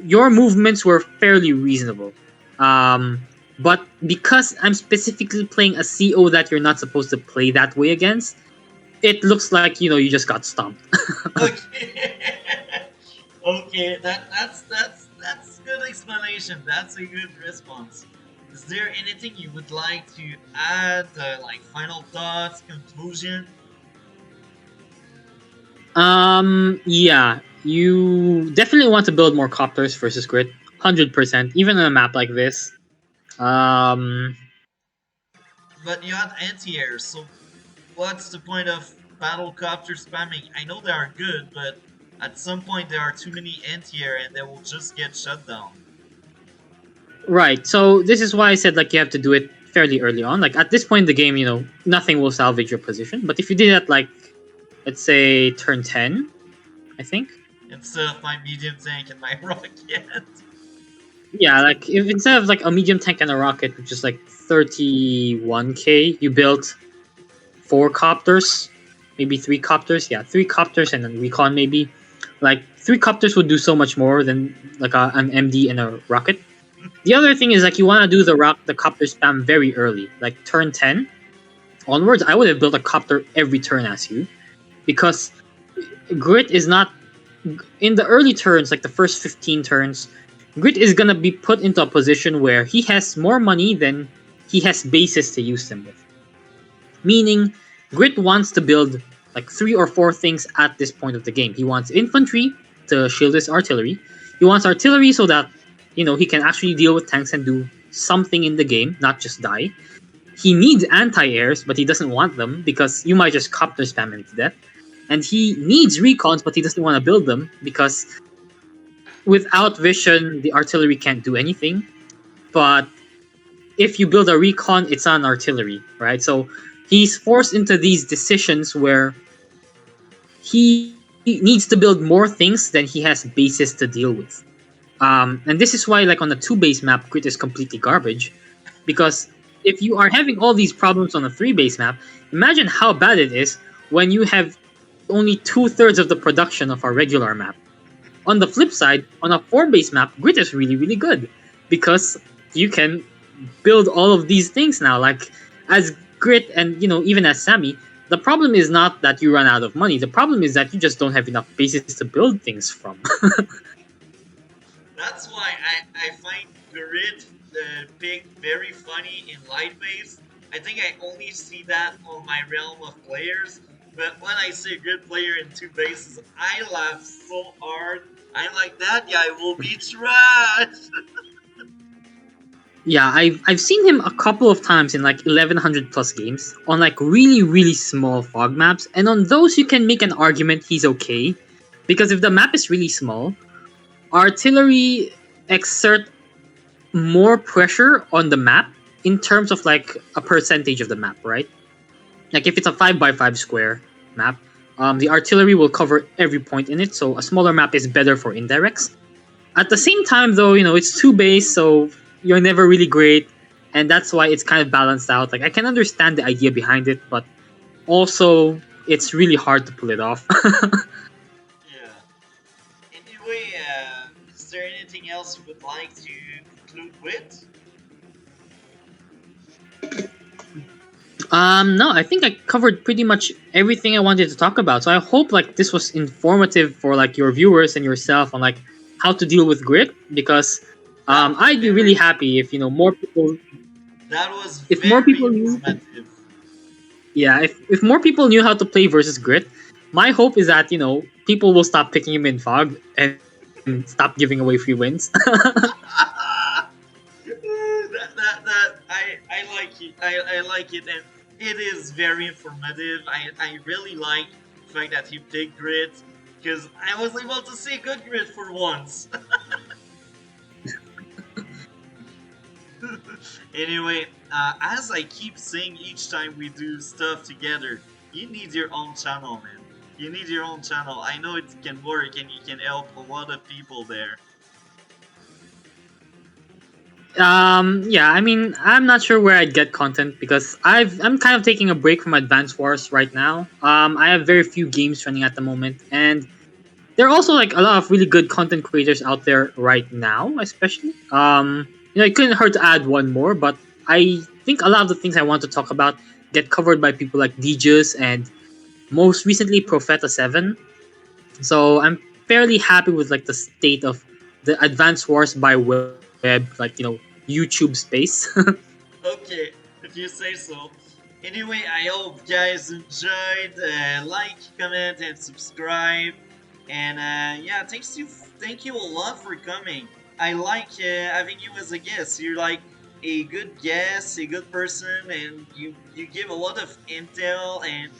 Speaker 2: your movements were fairly reasonable. Um, but because I'm specifically playing a CO that you're not supposed to play that way against, it looks like you just got stomped.
Speaker 1: Okay. Okay, that's good explanation. That's a good response. Is there anything you would like to add, like final thoughts, conclusion?
Speaker 2: Yeah, you definitely want to build more copters versus grid, 100%. Even on a map like this. Um,
Speaker 1: But you had anti-airs, so what's the point of battle copter spamming? I know they are good, but at some point there are too many anti-air and they will just get shut down.
Speaker 2: right. So this is why I said like you have to do it fairly early on. Like at this point in the game, nothing will salvage your position. But if you did that like, let's say turn 10, I think.
Speaker 1: Instead of my medium tank and my rocket.
Speaker 2: Yeah, like if instead of like a medium tank and a rocket, which is like 31k, you built 4 copters, maybe 3 copters. Yeah, 3 copters and then recon maybe. Like 3 copters would do so much more than like an MD and a rocket. The other thing is like you want to do the copter spam very early, like turn 10 onwards. I would have built a copter every turn as you, because Grit is not in the early turns, like the first 15 turns. Grit is gonna be put into a position where he has more money than he has bases to use them with. Meaning, Grit wants to build like 3 or 4 things at this point of the game. He wants infantry to shield his artillery. He wants artillery so that he can actually deal with tanks and do something in the game, not just die. He needs anti-airs, but he doesn't want them because you might just copter spam him to death. And he needs recons, but he doesn't want to build them because without vision, the artillery can't do anything. But if you build a recon, it's on artillery, right? So he's forced into these decisions where he needs to build more things than he has bases to deal with. And this is why, like on a 2 base map, Grit is completely garbage. Because if you are having all these problems on a 3 base map, imagine how bad it is when you have only 2/3 of the production of our regular map. On the flip side, on a 4 base map, Grit is really, really good because you can build all of these things now. Like as Grit and even as Sammy, the problem is not that you run out of money. The problem is that you just don't have enough bases to build things from.
Speaker 1: That's why I find Grit pick very funny in light base. I think I only see that on my realm of players. But when I see a good player in two bases, I laugh so hard. I'm like, that guy will be trash.
Speaker 2: Yeah, I've seen him a couple of times in like 1100 plus games on like really small fog maps, and on those you can make an argument he's okay, because if the map is really small, artillery exert more pressure on the map in terms of like a percentage of the map, right? Like if it's a 5 by 5 square map, the artillery will cover every point in it, so a smaller map is better for indirects. At the same time, though, it's two base, so you're never really great, and that's why it's kind of balanced out. Like I can understand the idea behind it, but also it's really hard to pull it off.
Speaker 1: Yeah. Anyway, is there anything else you would like to conclude with?
Speaker 2: No, I think I covered pretty much everything I wanted to talk about. So I hope like this was informative for like your viewers and yourself on like how to deal with grit, because
Speaker 1: That was
Speaker 2: I'd be really
Speaker 1: very
Speaker 2: happy if more people,
Speaker 1: that was
Speaker 2: if more
Speaker 1: very
Speaker 2: people knew,
Speaker 1: informative.
Speaker 2: yeah, if more people knew how to play versus grit. My hope is that people will stop picking him in fog and stop giving away free wins.
Speaker 1: That I like it. I like it, and it is very informative. I really like the fact that he picked grit because I was able to see good grit for once. Anyway, as I keep saying each time we do stuff together, you need your own channel, man. You need your own channel. I know it can work and you can help a lot of people there.
Speaker 2: Yeah, I mean, I'm not sure where I'd get content because I'm kind of taking a break from Advance Wars right now. I have very few games running at the moment, and there are also like a lot of really good content creators out there right now, especially. It couldn't hurt to add one more, but I think a lot of the things I want to talk about get covered by people like DJs and most recently Profeta 7. So I'm fairly happy with like the state of the Advance Wars by web, like YouTube space.
Speaker 1: Okay, if you say so. Anyway, I hope guys enjoyed. Like, comment, and subscribe. And yeah, thank you a lot for coming. I like having you as a guest. You're like a good guest, a good person, and you give a lot of intel. And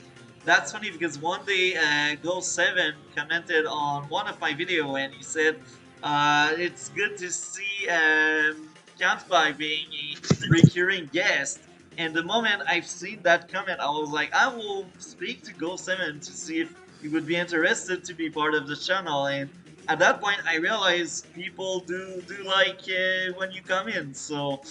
Speaker 1: that's funny because one day Go Seven commented on one of my video, and he said, "It's good to see Kantbei being a recurring guest." And the moment I've seen that comment, I was like, I will speak to Go Seven to see if he would be interested to be part of the channel. And at that point, I realized people do like when you come in. So,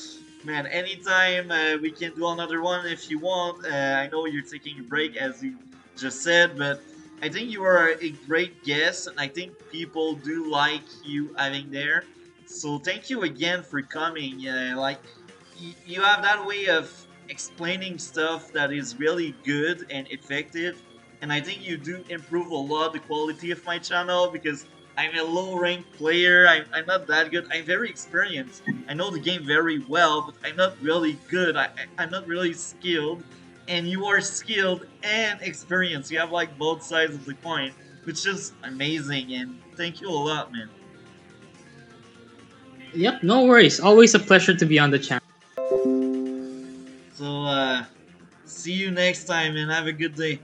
Speaker 1: man, anytime we can do another one if you want. I know you're taking a break, as you just said, but I think you are a great guest, and I think people do like you having there. So thank you again for coming. Like you have that way of explaining stuff that is really good and effective, and I think you do improve a lot the quality of my channel because I'm a low ranked player. I'm not that good. I'm very experienced. I know the game very well, but I'm not really good. I'm not really skilled. And you are skilled and experienced. You have like both sides of the coin, which is amazing. And thank you a lot, man.
Speaker 2: Yep, no worries. Always a pleasure to be on the channel.
Speaker 1: So, see you next time and have a good day.